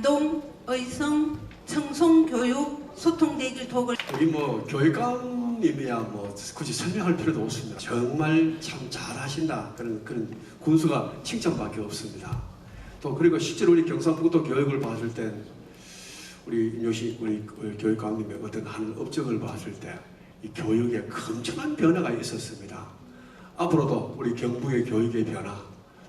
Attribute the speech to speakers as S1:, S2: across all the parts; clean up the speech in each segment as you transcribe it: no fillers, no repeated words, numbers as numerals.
S1: 안동, 의성, 청송교육 소통대길 독을
S2: 우리 교육감님이야 굳이 설명할 필요도 없습니다. 정말 참 잘하신다 그런 군수가 칭찬밖에 없습니다. 또 그리고 실제로 우리 경상북도 교육을 봤을 땐 우리 임효식 우리 교육감님의 어떤 하는 업적을 봤을 때 이 교육에 엄청난 변화가 있었습니다. 앞으로도 우리 경북의 교육의 변화,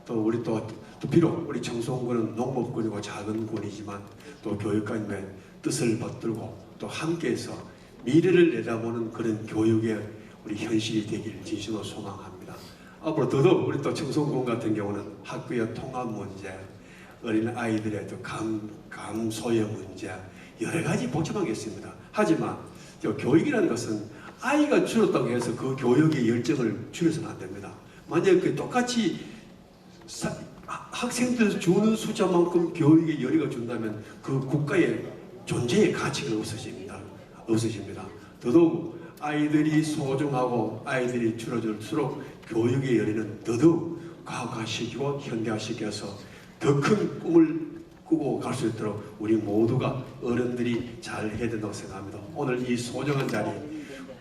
S2: 또 우리 또 비록 우리 청송군은 농업군이고 작은 군이지만 또 교육감님의 뜻을 받들고 또 함께해서 미래를 내다보는 그런 교육의 우리 현실이 되길 진심으로 소망합니다. 앞으로 더더욱 우리 또 청송군 같은 경우는 학교의 통합 문제, 어린 아이들의 또 감소의 문제 여러 가지 복잡한 게 있습니다. 하지만 교육이라는 것은 아이가 줄었다고 해서 그 교육의 열정을 줄여서는 안 됩니다. 만약에 그 똑같이 학생들 주는 숫자만큼 교육의 열의가 준다면 그 국가의 존재의 가치가 없어집니다. 더더욱 아이들이 소중하고 아이들이 줄어들수록 교육의 열의는 더더욱 과학화시키고 현대화시켜서 더 큰 꿈을 꾸고 갈 수 있도록 우리 모두가 어른들이 잘 해야 된다고 생각합니다. 오늘 이 소중한 자리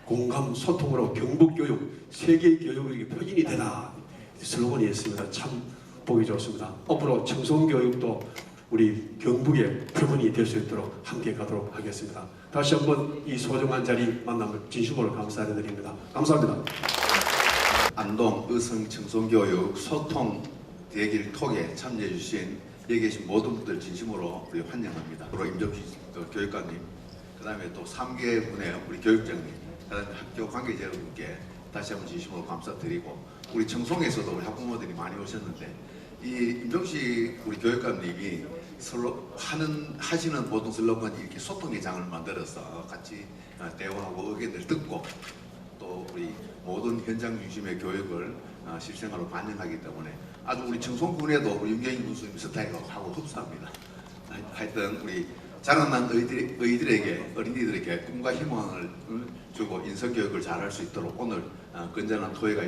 S2: 공감 소통으로 경북교육 세계교육의 표준이 되라 슬로건이 있습니다. 참 보기 좋습니다. 앞으로 청송교육도 우리 경북의 표본이 될 수 있도록 함께 가도록 하겠습니다. 다시 한번 이 소중한 자리 만남을 진심으로 감사드립니다. 감사합니다.
S3: 안동, 의성, 청송교육 소통 대길 톡에 참여해 주신 여기 계신 모든 분들 진심으로 우리 환영합니다. 그리고 임종식 교육관님, 그 다음에 또 3개 분의 우리 교육장님, 그 다음에 학교 관계자 여러분께 다시 한번 진심으로 감사드리고 우리 청송에서도 우리 학부모들이 많이 오셨는데 이 임종식 우리 교육감님이 하시는 모든 슬로건이 이렇게 소통의 장을 만들어서 같이 대화하고 의견을 듣고 또 우리 모든 현장 중심의 교육을 실생활로 반영하기 때문에 아주 우리 청송군에도 우리 윤경인 군수님 스타일하고 흡사합니다. 하여튼 우리 자라난 어린이들에게 꿈과 희망을 주고 인성교육을 잘할 수 있도록 오늘 건전한 토의가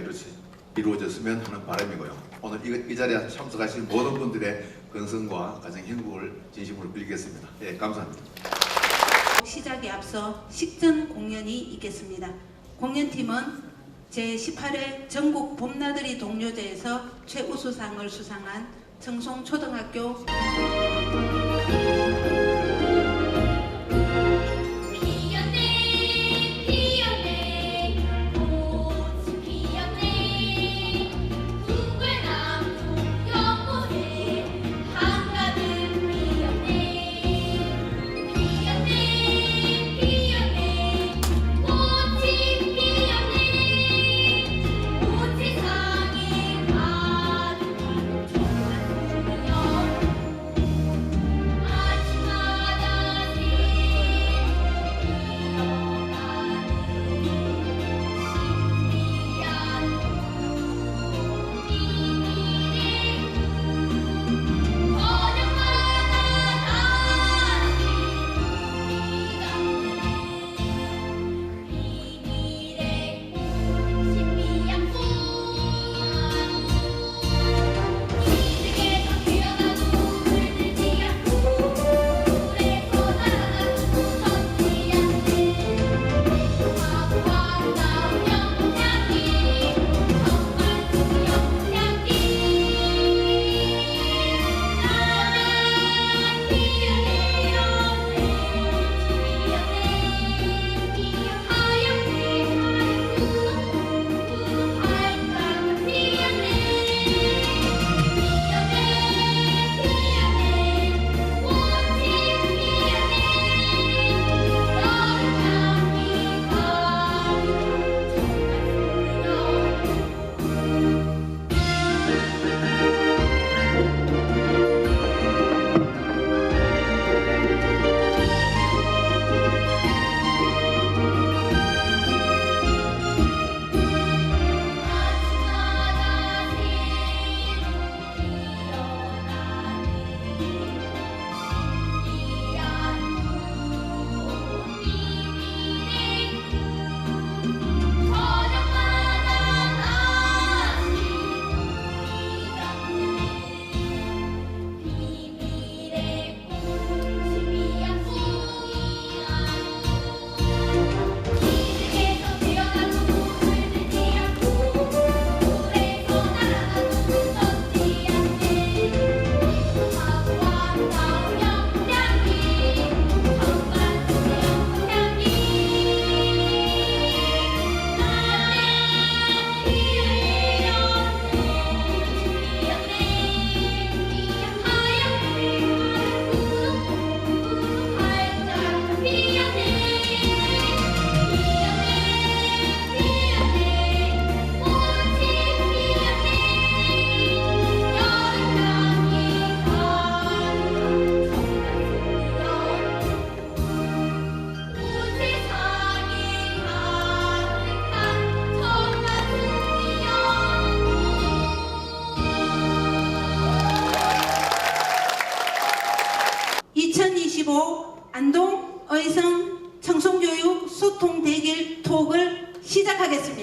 S3: 이루어졌으면 하는 바람이고요. 오늘 이 자리에 참석하신 모든 분들의 건승과 가정 행복을 진심으로 빌겠습니다. 예, 감사합니다.
S1: 시작에 앞서 식전 공연이 있겠습니다. 공연팀은 제18회 전국 봄나들이 동료제에서 최우수상을 수상한 청송초등학교
S4: 마지막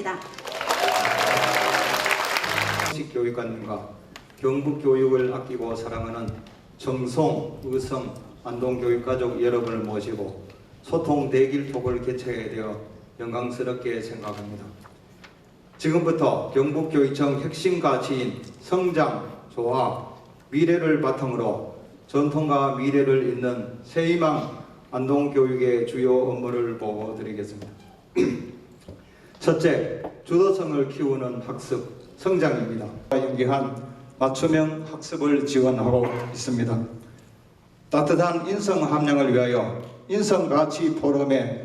S1: 하겠습니다.
S4: 교육관님과 경북교육을 아끼고 사랑하는 정송, 의성, 안동교육가족 여러분을 모시고 소통 대길톡을 개최하게 되어 영광스럽게 생각합니다. 지금부터 경북교육청 핵심 가치인 성장, 조화, 미래를 바탕으로 전통과 미래를 잇는 새희망 안동교육의 주요 업무를 보고드리겠습니다. 첫째, 주도성을 키우는 학습, 성장입니다. 유기한 맞춤형 학습을 지원하고 있습니다. 따뜻한 인성 함량을 위하여 인성가치 포럼에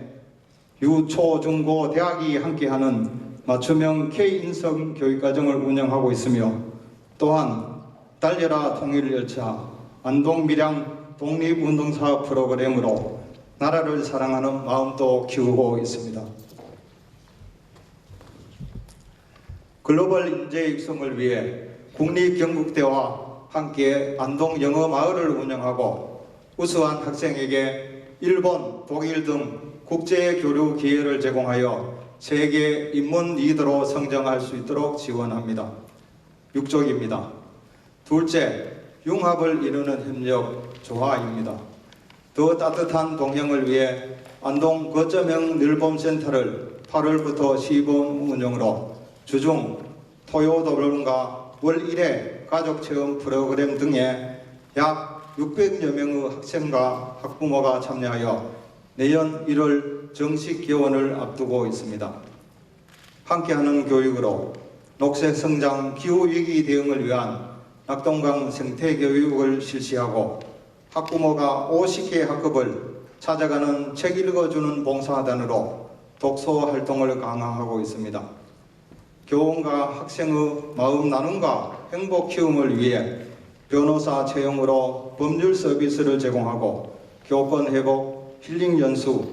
S4: 유, 초, 중, 고, 대학이 함께하는 맞춤형 K인성 교육과정을 운영하고 있으며 또한 달려라 통일열차, 안동밀양 독립운동사 프로그램으로 나라를 사랑하는 마음도 키우고 있습니다. 글로벌 인재 육성을 위해 국립경북대와 함께 안동 영어마을을 운영하고 우수한 학생에게 일본, 독일 등 국제 교류 기회를 제공하여 세계 인문 리더로 성장할 수 있도록 지원합니다. 6쪽입니다. 둘째, 융합을 이루는 협력 조화입니다. 더 따뜻한 동행을 위해 안동 거점형 늘봄센터를 8월부터 시범 운영으로 주중, 토요 돌봄과 월 1회 가족체험 프로그램 등에 약 600여 명의 학생과 학부모가 참여하여 내년 1월 정식 개원을 앞두고 있습니다. 함께하는 교육으로 녹색성장 기후위기 대응을 위한 낙동강 생태교육을 실시하고 학부모가 50개 학급을 찾아가는 책 읽어주는 봉사단으로 독서 활동을 강화하고 있습니다. 교원과 학생의 마음 나눔과 행복 키움을 위해 변호사 채용으로 법률 서비스를 제공하고 교권 회복, 힐링 연수,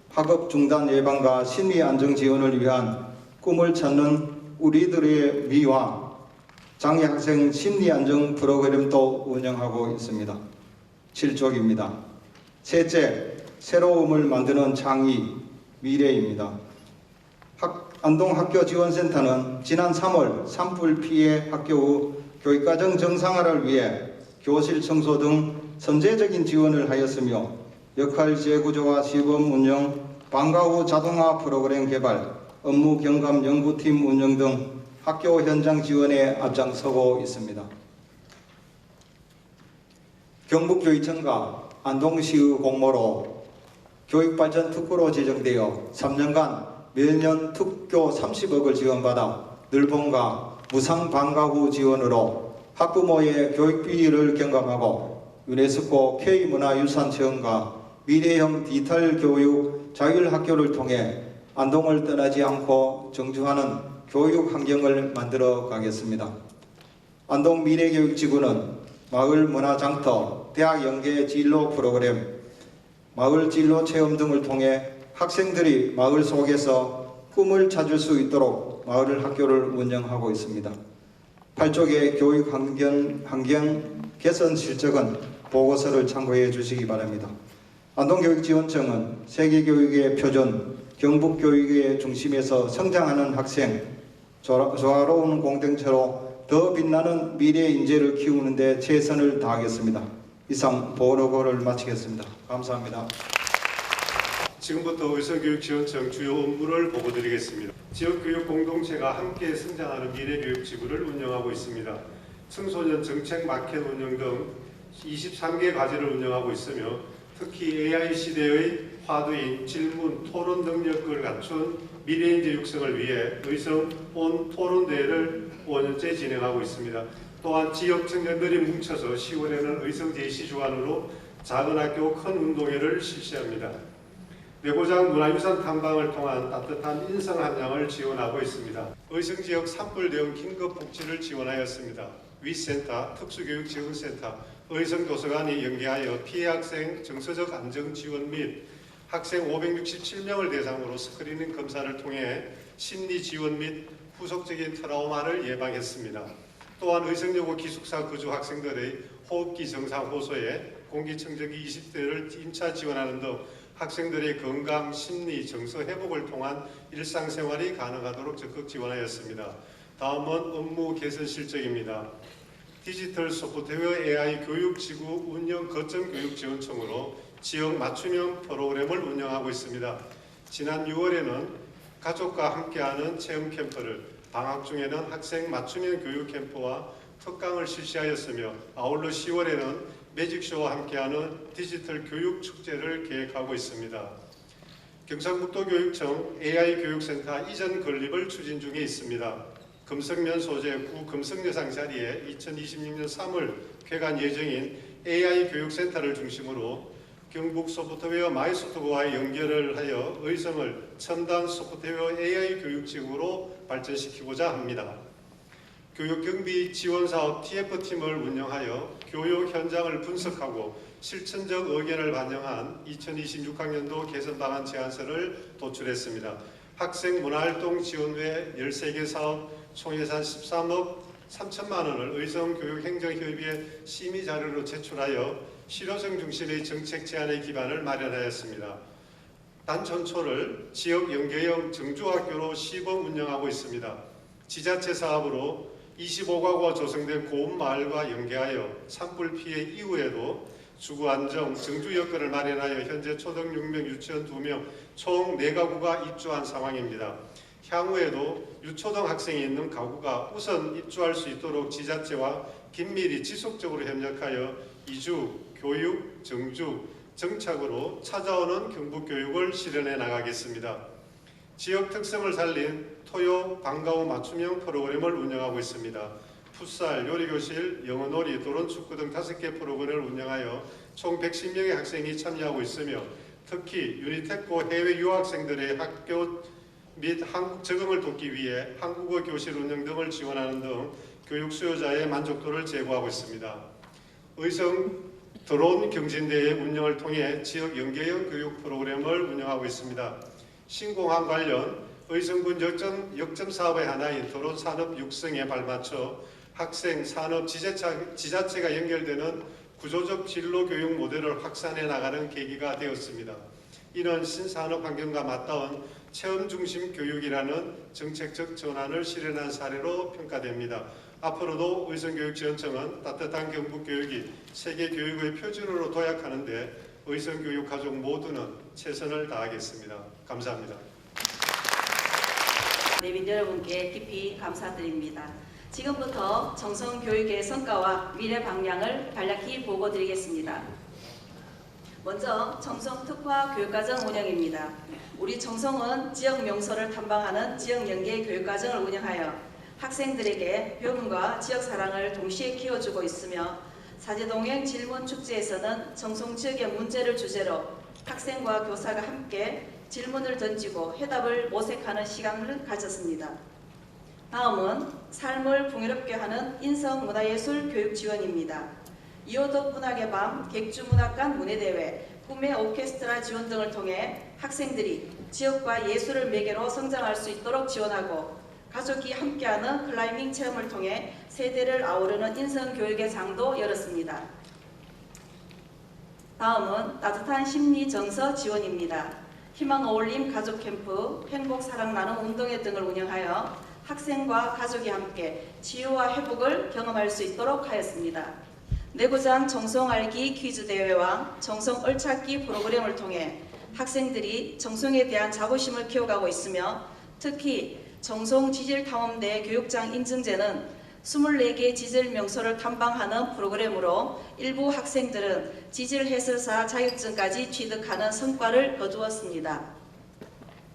S4: 학업 중단 예방과 심리 안정 지원을 위한 꿈을 찾는 우리들의 미화, 장애 학생 심리 안정 프로그램도 운영하고 있습니다. 7쪽입니다. 셋째, 새로움을 만드는 창의, 미래입니다. 안동학교지원센터는 지난 3월 산불 피해 학교의 교육과정 정상화를 위해 교실 청소 등 선제적인 지원을 하였으며 역할 재구조와 시범 운영, 방과 후 자동화 프로그램 개발, 업무 경감 연구팀 운영 등 학교 현장 지원에 앞장서고 있습니다. 경북교육청과 안동시의 공모로 교육발전 특구로 지정되어 3년간 매년 특교 30억을 지원받아 늘봄과 무상 방과 후 지원으로 학부모의 교육비를 경감하고 유네스코 K문화유산체험과 미래형 디지털 교육 자율학교를 통해 안동을 떠나지 않고 정주하는 교육 환경을 만들어 가겠습니다. 안동 미래교육지구는 마을 문화장터, 대학 연계 진로 프로그램, 마을 진로 체험 등을 통해 학생들이 마을 속에서 꿈을 찾을 수 있도록 마을 학교를 운영하고 있습니다. 8쪽의 교육 환경 개선 실적은 보고서를 참고해 주시기 바랍니다. 안동교육지원청은 세계교육의 표준, 경북교육의 중심에서 성장하는 학생, 조화로운 공동체로 더 빛나는 미래 인재를 키우는 데 최선을 다하겠습니다. 이상 보고를 마치겠습니다. 감사합니다.
S5: 지금부터 의성교육지원청 주요 업무를 보고드리겠습니다. 지역교육 공동체가 함께 성장하는 미래교육지구를 운영하고 있습니다. 청소년 정책 마켓 운영 등 23개 과제를 운영하고 있으며 특히 AI 시대의 화두인 질문, 토론 능력을 갖춘 미래인재 육성을 위해 의성 온 토론대회를 5년째 진행하고 있습니다. 또한 지역 청년들이 뭉쳐서 10월에는 의성 제시 주관으로 작은 학교 큰 운동회를 실시합니다. 내고장 문화유산 탐방을 통한 따뜻한 인성 함량을 지원하고 있습니다. 의성 지역 산불 대응 긴급 복지를 지원하였습니다. 위센터, 특수교육지원센터, 의성도서관이 연계하여 피해 학생 정서적 안정 지원 및 학생 567명을 대상으로 스크리닝 검사를 통해 심리 지원 및 후속적인 트라우마를 예방했습니다. 또한 의성여고 기숙사 거주 학생들의 호흡기 정상 호소에 공기청정기 20대를 임차 지원하는 등 학생들의 건강, 심리, 정서 회복을 통한 일상생활이 가능하도록 적극 지원하였습니다. 다음은 업무 개선 실적입니다. 디지털 소프트웨어 AI 교육지구 운영 거점교육지원청으로 지역 맞춤형 프로그램을 운영하고 있습니다. 지난 6월에는 가족과 함께하는 체험 캠프를, 방학 중에는 학생 맞춤형 교육 캠프와 특강을 실시하였으며 아울러 10월에는 매직쇼와 함께하는 디지털 교육 축제를 계획하고 있습니다. 경상북도교육청 AI교육센터 이전 건립을 추진 중에 있습니다. 금성면 소재 구 금성여상 자리에 2026년 3월 개관 예정인 AI교육센터를 중심으로 경북 소프트웨어 마이소프트와의 연결을 하여 의성을 첨단 소프트웨어 AI 교육지구로 발전시키고자 합니다. 교육경비 지원사업 TF팀을 운영하여 교육 현장을 분석하고 실천적 의견을 반영한 2026학년도 개선 방안 제안서를 도출했습니다. 학생 문화활동 지원외 13개 사업 총 예산 13억 3천만 원을 의성교육행정협의회 심의 자료로 제출하여 실효성 중심의 정책 제안의 기반을 마련하였습니다. 단전초를 지역 연계형 정주학교로 시범 운영하고 있습니다. 지자체 사업으로 25가구가 조성된 고운마을과 연계하여 산불 피해 이후에도 주거 안정, 정주 여건을 마련하여 현재 초등 6명, 유치원 2명, 총 4가구가 입주한 상황입니다. 향후에도 유초등 학생이 있는 가구가 우선 입주할 수 있도록 지자체와 긴밀히 지속적으로 협력하여 이주, 교육, 정주, 정착으로 찾아오는 경북교육을 실현해 나가겠습니다. 지역 특성을 살린 토요, 방과 후 맞춤형 프로그램을 운영하고 있습니다. 풋살, 요리교실, 영어놀이, 도론축구 등 5개 프로그램을 운영하여 총 110명의 학생이 참여하고 있으며 특히 유니테코 해외 유학생들의 학교 및 한국 적응을 돕기 위해 한국어 교실 운영 등을 지원하는 등 교육 수요자의 만족도를 제고하고 있습니다. 의성 드론 경진대회 운영을 통해 지역 연계형 교육 프로그램을 운영하고 있습니다. 신공항 관련 의성군 역점 사업의 하나인 드론 산업 육성에 발맞춰 학생, 산업, 지자체가 연결되는 구조적 진로 교육 모델을 확산해 나가는 계기가 되었습니다. 이는 신산업 환경과 맞닿은 체험 중심 교육이라는 정책적 전환을 실현한 사례로 평가됩니다. 앞으로도 의성교육지원청은 따뜻한 경북교육이 세계 교육의 표준으로 도약하는 데 의성교육 가족 모두는 최선을 다하겠습니다. 감사합니다.
S6: 내빈 여러분께 깊이 감사드립니다. 지금부터 정성교육의 성과와 미래 방향을 간략히 보고드리겠습니다. 먼저 정성특화 교육과정 운영입니다. 우리 정성은 지역 명소를 탐방하는 지역연계 교육과정을 운영하여 학생들에게 배움과 지역사랑을 동시에 키워주고 있으며 사제동행 질문축제에서는 정성 지역의 문제를 주제로 학생과 교사가 함께 질문을 던지고 해답을 모색하는 시간을 가졌습니다. 다음은 삶을 풍요롭게 하는 인성문화예술 교육 지원입니다. 이호덕 문학의 밤, 객주문학관 문예대회, 꿈의 오케스트라 지원 등을 통해 학생들이 지역과 예술을 매개로 성장할 수 있도록 지원하고 가족이 함께하는 클라이밍 체험을 통해 세대를 아우르는 인성교육의 장도 열었습니다. 다음은 따뜻한 심리 정서 지원입니다. 희망 어울림 가족 캠프, 행복 사랑 나눔 운동회 등을 운영하여 학생과 가족이 함께 치유와 회복을 경험할 수 있도록 하였습니다. 내부장 정성 알기 퀴즈 대회와 정성 얼찾기 프로그램을 통해 학생들이 정성에 대한 자부심을 키워가고 있으며 특히 정성 지질탐험대 교육장 인증제는 24개 지질 명소를 탐방하는 프로그램으로 일부 학생들은 지질 해설사 자격증까지 취득하는 성과를 거두었습니다.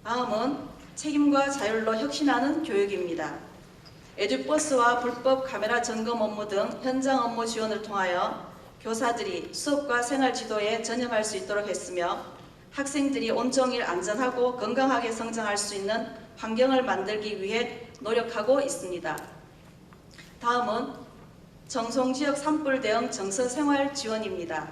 S6: 다음은 책임과 자율로 혁신하는 교육입니다. 에듀버스와 불법 카메라 점검 업무 등 현장 업무 지원을 통하여 교사들이 수업과 생활 지도에 전념할 수 있도록 했으며 학생들이 온종일 안전하고 건강하게 성장할 수 있는 환경을 만들기 위해 노력하고 있습니다. 다음은 정성지역 산불 대응 정서 생활 지원입니다.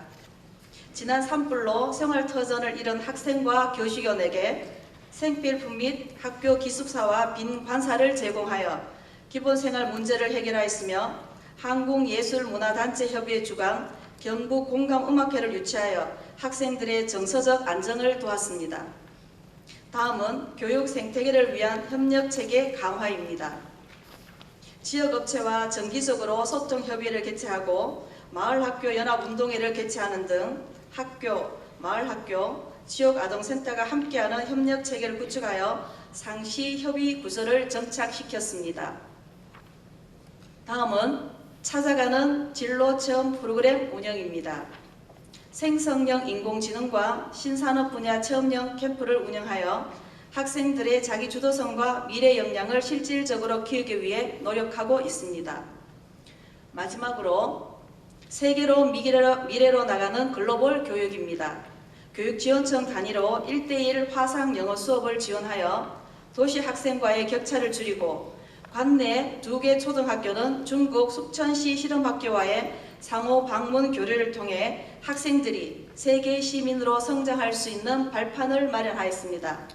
S6: 지난 산불로 생활터전을 잃은 학생과 교직원에게 생필품 및 학교 기숙사와 빈 관사를 제공하여 기본 생활 문제를 해결하였으며 한국예술문화단체협의회 주관 경북 공감음악회를 유치하여 학생들의 정서적 안정을 도왔습니다. 다음은 교육 생태계를 위한 협력체계 강화입니다. 지역업체와 정기적으로 소통협의회를 개최하고 마을학교 연합운동회를 개최하는 등 학교, 마을학교, 지역아동센터가 함께하는 협력체계를 구축하여 상시협의 구조를 정착시켰습니다. 다음은 찾아가는 진로체험 프로그램 운영입니다. 생성형 인공지능과 신산업 분야 체험형 캠프를 운영하여 학생들의 자기주도성과 미래 역량을 실질적으로 키우기 위해 노력하고 있습니다. 마지막으로 세계로 미래로 나가는 글로벌 교육입니다. 교육지원청 단위로 1:1 화상 영어 수업을 지원하여 도시 학생과의 격차를 줄이고 관내 2개 초등학교는 중국 숙천시 실험학교와의 상호 방문 교류를 통해 학생들이 세계 시민으로 성장할 수 있는 발판을 마련하였습니다.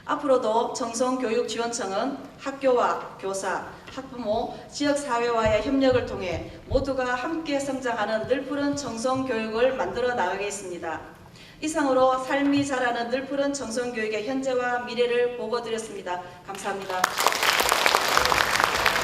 S6: 앞으로도 청송교육지원청은 학교와 교사, 학부모, 지역사회와의 협력을 통해 모두가 함께 성장하는 늘푸른 청송교육을 만들어 나가겠습니다. 이상으로 삶이 자라는 늘푸른 청송교육의 현재와 미래를 보고드렸습니다. 감사합니다.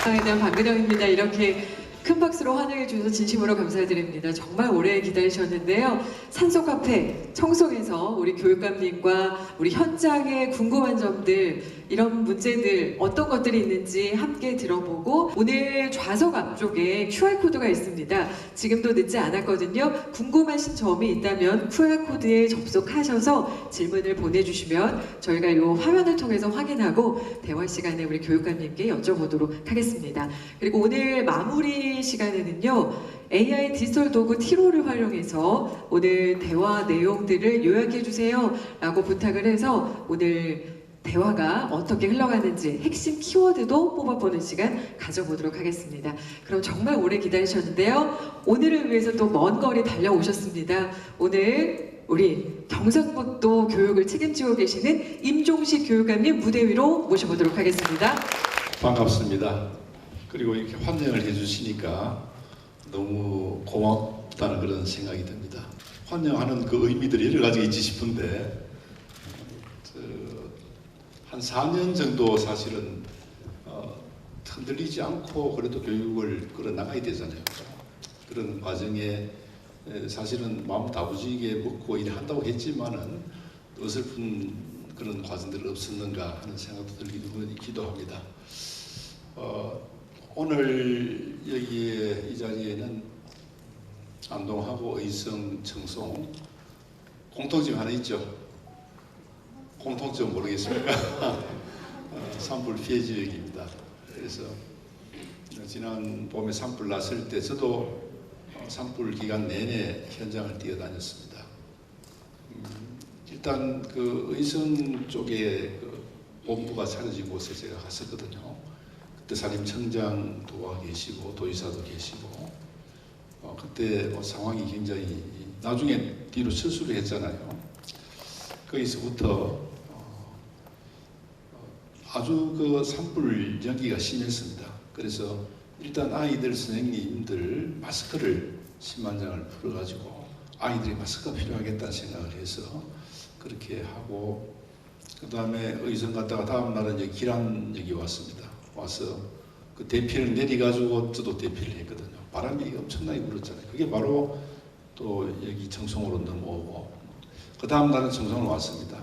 S7: 네, 박근영입니다. 이렇게 큰 박수로 환영해 주셔서 진심으로 감사드립니다. 정말 오래 기다리셨는데요. 산소카페 청송에서 우리 교육감님과 우리 현장에 궁금한 점들, 이런 문제들 어떤 것들이 있는지 함께 들어보고, 오늘 좌석 앞쪽에 QR코드가 있습니다. 지금도 늦지 않았거든요. 궁금하신 점이 있다면 QR코드에 접속하셔서 질문을 보내주시면 저희가 이 화면을 통해서 확인하고 대화 시간에 우리 교육감님께 여쭤보도록 하겠습니다. 그리고 오늘 마무리 시간에는요, AI 디지털 도구 티로를 활용해서 오늘 대화 내용들을 요약해 주세요 라고 부탁을 해서 오늘 대화가 어떻게 흘러가는지 핵심 키워드도 뽑아보는 시간 가져보도록 하겠습니다. 그럼 정말 오래 기다리셨는데요. 오늘을 위해서 또 먼 거리 달려오셨습니다. 오늘 우리 경상북도 교육을 책임지고 계시는 임종식 교육감님 무대 위로 모셔보도록 하겠습니다.
S8: 반갑습니다. 그리고 이렇게 환영을 해주시니까 너무 고맙다는 그런 생각이 듭니다. 환영하는 그 의미들이 여러 가지 있지 싶은데 한 4년 정도 사실은 흔들리지 않고 그래도 교육을 끌어나가야 되잖아요. 그런 과정에 사실은 마음 다부지게 먹고 일을 한다고 했지만은 어설픈 그런 과정들이 없었는가 하는 생각도 들기도 합니다. 오늘 여기에 이 자리에는 안동하고 의성, 청송 공통점 하나 있죠. 공통점 모르겠습니까? 산불 피해 지역입니다. 그래서 지난 봄에 산불 났을 때 저도 산불 기간 내내 현장을 뛰어다녔습니다. 일단 그 의성 쪽에 그 본부가 차려진 곳에 제가 갔었거든요. 그때 산림청장 도와 계시고 도지사도 계시고 그때 상황이 굉장히 나중에 뒤로 철수를 했잖아요. 거기서부터 아주 그 산불 연기가 심했습니다. 그래서 일단 아이들 선생님들 마스크를 10만 장을 풀어가지고 아이들이 마스크가 필요하겠다는 생각을 해서 그렇게 하고, 그 다음에 의성 갔다가 다음 날은 이제 기란역에 왔습니다. 와서 그 대피를 내려가지고 저도 대피를 했거든요. 바람이 엄청나게 불었잖아요. 그게 바로 또 여기 청송으로 넘어오고, 그 다음 날은 청송을 왔습니다.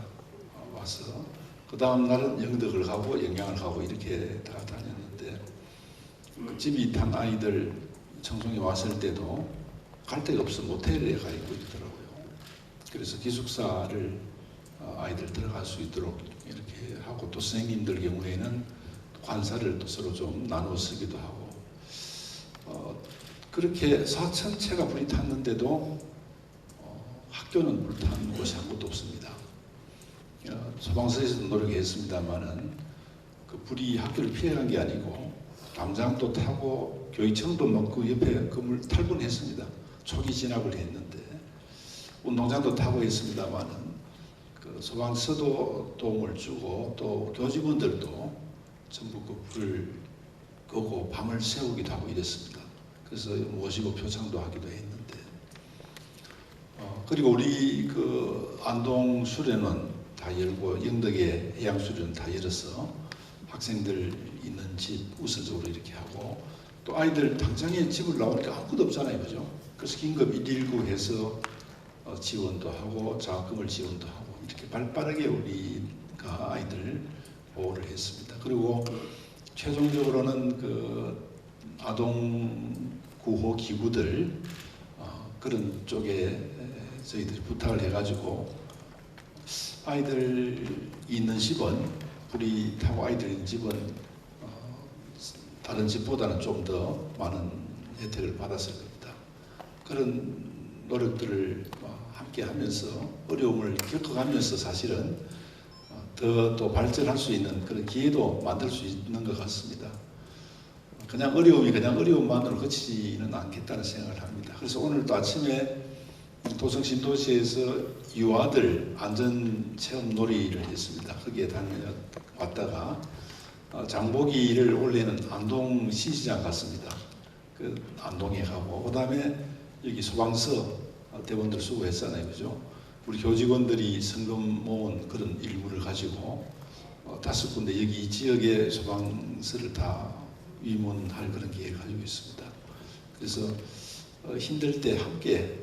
S8: 와서 그 다음 날은 영덕을 가고 영양을 가고 이렇게 다녔는데, 집이 탄 아이들 청송에 왔을 때도 갈 데가 없어 모텔에 가 있고 있더라고요. 그래서 기숙사를 아이들 들어갈 수 있도록 이렇게 하고, 또 선생님들 경우에는 관사를 또 서로 좀 나눠 쓰기도 하고, 그렇게 4,000채가 불이 탔는데도 학교는 불탄 곳이 한 곳도 없습니다. 소방서에서도 노력했습니다만은 그 불이 학교를 피해간 게 아니고 담장도 타고 교육청도 막 그 옆에 건물 탈분했습니다. 초기 진압을 했는데 운동장도 타고 했습니다만은 그 소방서도 도움을 주고 또 교직원들도 전부 그 불을 끄고 밤을 새우기도 하고 이랬습니다. 그래서 모시고 표창도 하기도 했는데, 그리고 우리 그 안동 수련원 다 열고 영덕의 해양 수련원 다 열어서 학생들 있는 집 우선적으로 이렇게 하고 또 아이들 당장에 집을 나오니까 아무것도 없잖아요, 그죠? 그래서 긴급 119 해서 지원도 하고 장학금을 지원도 하고 이렇게 발빠르게 우리가 아이들 보호를 했습니다. 그리고 최종적으로는 그 아동 구호 기구들 그런 쪽에 저희들이 부탁을 해가지고 아이들 있는 집은 불이 타고 아이들 있는 집은 다른 집보다는 좀 더 많은 혜택을 받았을 겁니다. 그런 노력들을 함께 하면서 어려움을 겪어가면서 사실은 더 또 발전할 수 있는 그런 기회도 만들 수 있는 것 같습니다. 그냥 어려움이 그냥 어려움만으로 그치지는 않겠다는 생각을 합니다. 그래서 오늘도 아침에 도성 신도시에서 유아들 안전체험 놀이를 했습니다. 거기에 다녀왔다가 장보기를 올해는 안동 신시장 갔습니다. 그 안동에 가고 그다음에 여기 소방서 대원들 수고했잖아요, 그죠? 우리 교직원들이 성금 모은 그런 일부를 가지고 5군데 여기 지역의 소방서를 다 위문할 그런 계획을 가지고 있습니다. 그래서 힘들 때 함께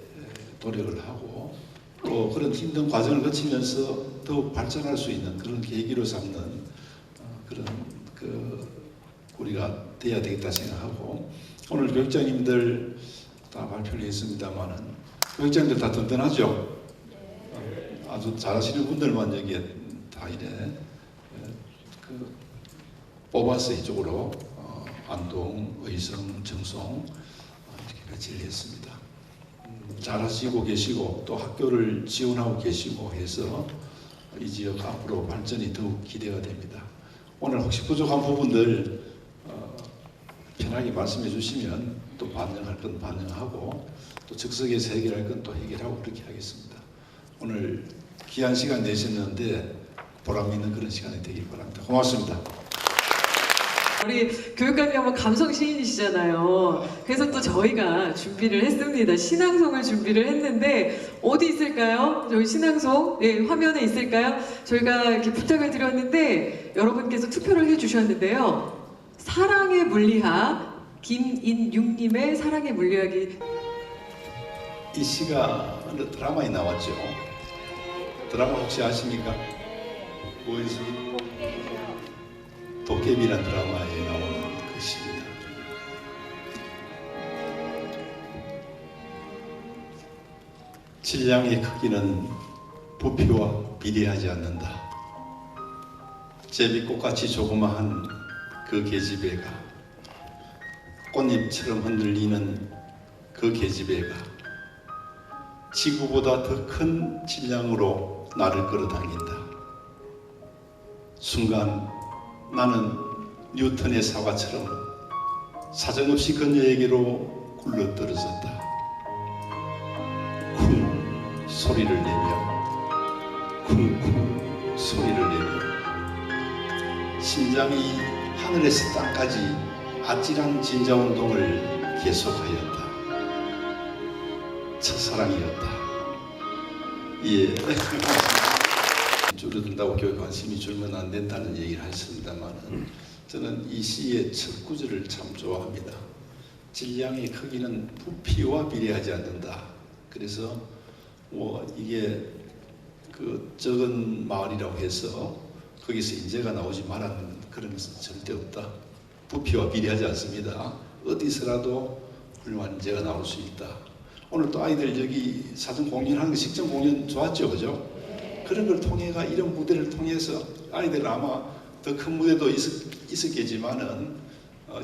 S8: 노력을 하고 또 그런 힘든 과정을 거치면서 더욱 발전할 수 있는 그런 계기로 삼는 그런 우리가 돼야 되겠다 생각하고 오늘 교육장님들 다 발표를 했습니다만은 교육장님들 다 든든하죠. 아주 잘하시는 분들만 여기에 다 이래 뽑아서 이쪽으로 안동, 의성, 정송 이렇게 배치를 했습니다. 잘하시고 계시고 또 학교를 지원하고 계시고 해서 이 지역 앞으로 발전이 더욱 기대가 됩니다. 오늘 혹시 부족한 부분들 편하게 말씀해 주시면 또 반영할 건 반영하고 또 즉석에서 해결할 건 또 해결하고 그렇게 하겠습니다. 오늘 귀한 시간 내셨는데 보람 있는 그런 시간이 되길 바랍니다. 고맙습니다.
S7: 우리 교육감이 한번 감성 시인이시잖아요. 그래서 또 저희가 준비를 했습니다. 신앙송을 준비를 했는데 어디 있을까요? 저희 신앙송 화면에 있을까요? 저희가 이렇게 부탁을 드렸는데 여러분께서 투표를 해주셨는데요. 사랑의 물리학 김인육님의 사랑의 물리학이
S8: 이 시가 어느 드라마에 나왔죠. 드라마 혹시 아십니까? 뭐였지? 도깨비라는 드라마에 나오는 그 시입니다. 질량의 크기는 부피와 비례하지 않는다. 제비꽃같이 조그마한 그 계집애가 꽃잎처럼 흔들리는 그 계집애가 지구보다 더 큰 질량으로 나를 끌어당긴다. 순간 나는 뉴턴의 사과처럼 사정없이 그녀에게로 굴러떨어졌다. 쿵 소리를 내며 쿵쿵 소리를 내며 심장이 하늘에서 땅까지 아찔한 진자운동을 계속하였다. 첫사랑이었다. 예. 줄어든다고 교육 관심이 줄면 안 된다는 얘기를 하셨습니다만 저는 이 시의 첫 구절을 참 좋아합니다. 질량의 크기는 부피와 비례하지 않는다. 그래서 이게 그 적은 마을이라고 해서 거기서 인재가 나오지 말라는 그런 것은 절대 없다. 부피와 비례하지 않습니다. 어디서라도 훌륭한 인재가 나올 수 있다. 오늘 또 아이들 여기 사전 공연하는 거 식전 공연 좋았죠, 그죠? 그런 걸 통해가 이런 무대를 통해서 아이들 아마 더 큰 무대도 있었겠지만은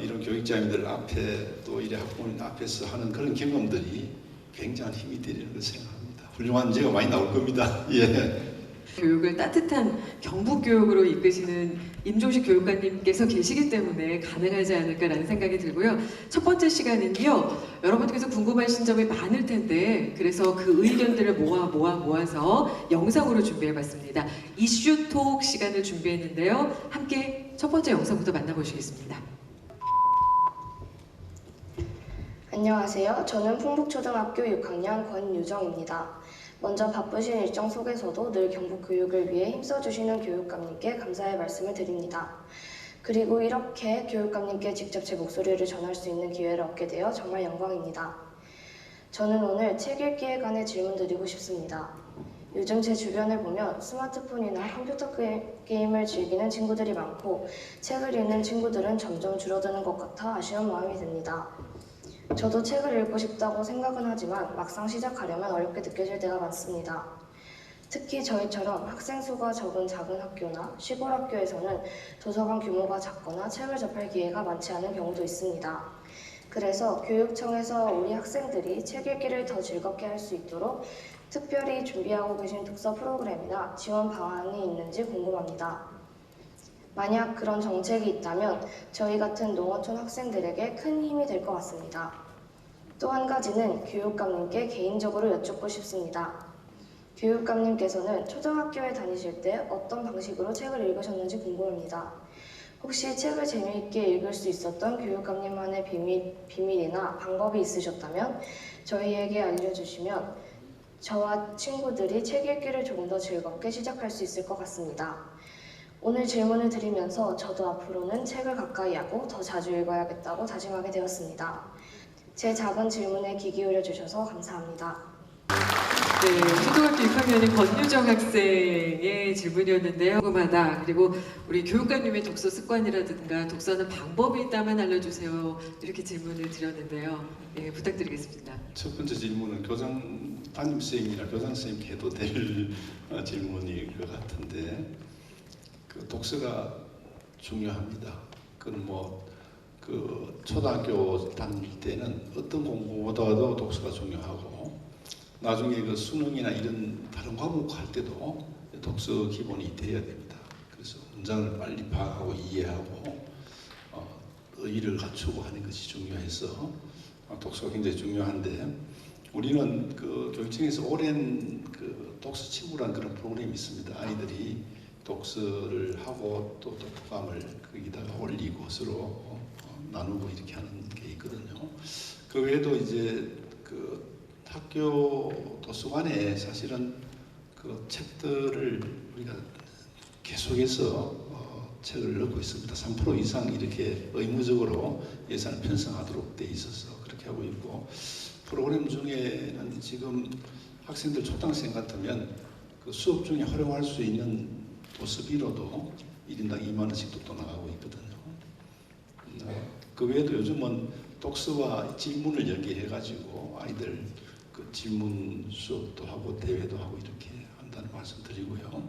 S8: 이런 교육자님들 앞에 또 이래 학부모님 앞에서 하는 그런 경험들이 굉장한 힘이 되리는 걸 생각합니다. 훌륭한 인재가 많이 나올 겁니다. 예.
S7: 교육을 따뜻한 경북교육으로 이끄시는 임종식 교육관님께서 계시기 때문에 가능하지 않을까라는 생각이 들고요. 첫 번째 시간은요. 여러분께서 궁금하신 점이 많을 텐데 그래서 그 의견들을 모아서 영상으로 준비해봤습니다. 이슈톡 시간을 준비했는데요. 함께 첫 번째 영상부터 만나보시겠습니다.
S9: 안녕하세요. 저는 풍북초등학교 6학년 권유정입니다. 먼저 바쁘신 일정 속에서도 늘 경북교육을 위해 힘써주시는 교육감님께 감사의 말씀을 드립니다. 그리고 이렇게 교육감님께 직접 제 목소리를 전할 수 있는 기회를 얻게 되어 정말 영광입니다. 저는 오늘 책 읽기에 관해 질문 드리고 싶습니다. 요즘 제 주변을 보면 스마트폰이나 컴퓨터 게임을 즐기는 친구들이 많고 책을 읽는 친구들은 점점 줄어드는 것 같아 아쉬운 마음이 듭니다. 저도 책을 읽고 싶다고 생각은 하지만 막상 시작하려면 어렵게 느껴질 때가 많습니다. 특히 저희처럼 학생 수가 적은 작은 학교나 시골 학교에서는 도서관 규모가 작거나 책을 접할 기회가 많지 않은 경우도 있습니다. 그래서 교육청에서 우리 학생들이 책 읽기를 더 즐겁게 할 수 있도록 특별히 준비하고 계신 독서 프로그램이나 지원 방안이 있는지 궁금합니다. 만약 그런 정책이 있다면 저희 같은 농어촌 학생들에게 큰 힘이 될 것 같습니다. 또 한 가지는 교육감님께 개인적으로 여쭙고 싶습니다. 교육감님께서는 초등학교에 다니실 때 어떤 방식으로 책을 읽으셨는지 궁금합니다. 혹시 책을 재미있게 읽을 수 있었던 교육감님만의 비밀이나 방법이 있으셨다면 저희에게 알려주시면 저와 친구들이 책 읽기를 조금 더 즐겁게 시작할 수 있을 것 같습니다. 오늘 질문을 드리면서 저도 앞으로는 책을 가까이 하고 더 자주 읽어야겠다고 다짐하게 되었습니다. 제 작은 질문에 귀 기울여 주셔서 감사합니다.
S7: 네, 초등학교 6학년인 권유정 학생의 질문이었는데요. 궁금하다. 그리고 우리 교육감님의 독서 습관이라든가 독서하는 방법이 있다면 알려주세요. 이렇게 질문을 드렸는데요. 네, 부탁드리겠습니다.
S8: 첫 번째 질문은 교장 담임선생님이나 교장선생님께 해도 될 질문일 것 같은데 그 독서가 중요합니다. 그건 그 초등학교 다닐 때는 어떤 공부보다도 독서가 중요하고 나중에 그 수능이나 이런 다른 과목 할 때도 독서 기본이 돼야 됩니다. 그래서 문장을 빨리 파악하고 이해하고 의의를 갖추고 하는 것이 중요해서 독서가 굉장히 중요한데 우리는 그 교육청에서 오랜 그 독서 친구라는 그런 프로그램이 있습니다. 아이들이 독서를 하고 또 독후감을 거기다가 올리고 서로 나누고 이렇게 하는 게 있거든요. 그 외에도 이제 그 학교 도서관에 사실은 그 책들을 우리가 계속해서 책을 넣고 있습니다. 3% 이상 이렇게 의무적으로 예산을 편성하도록 돼 있어서 그렇게 하고 있고 프로그램 중에는 지금 학생들 초등학생 같으면 그 수업 중에 활용할 수 있는 도서비로도 1인당 2만 원씩도 또 나가고 있거든요. 그 외에도 요즘은 독서와 질문을 연계해가지고 아이들 그 질문 수업도 하고 대회도 하고 이렇게 한다는 말씀 드리고요.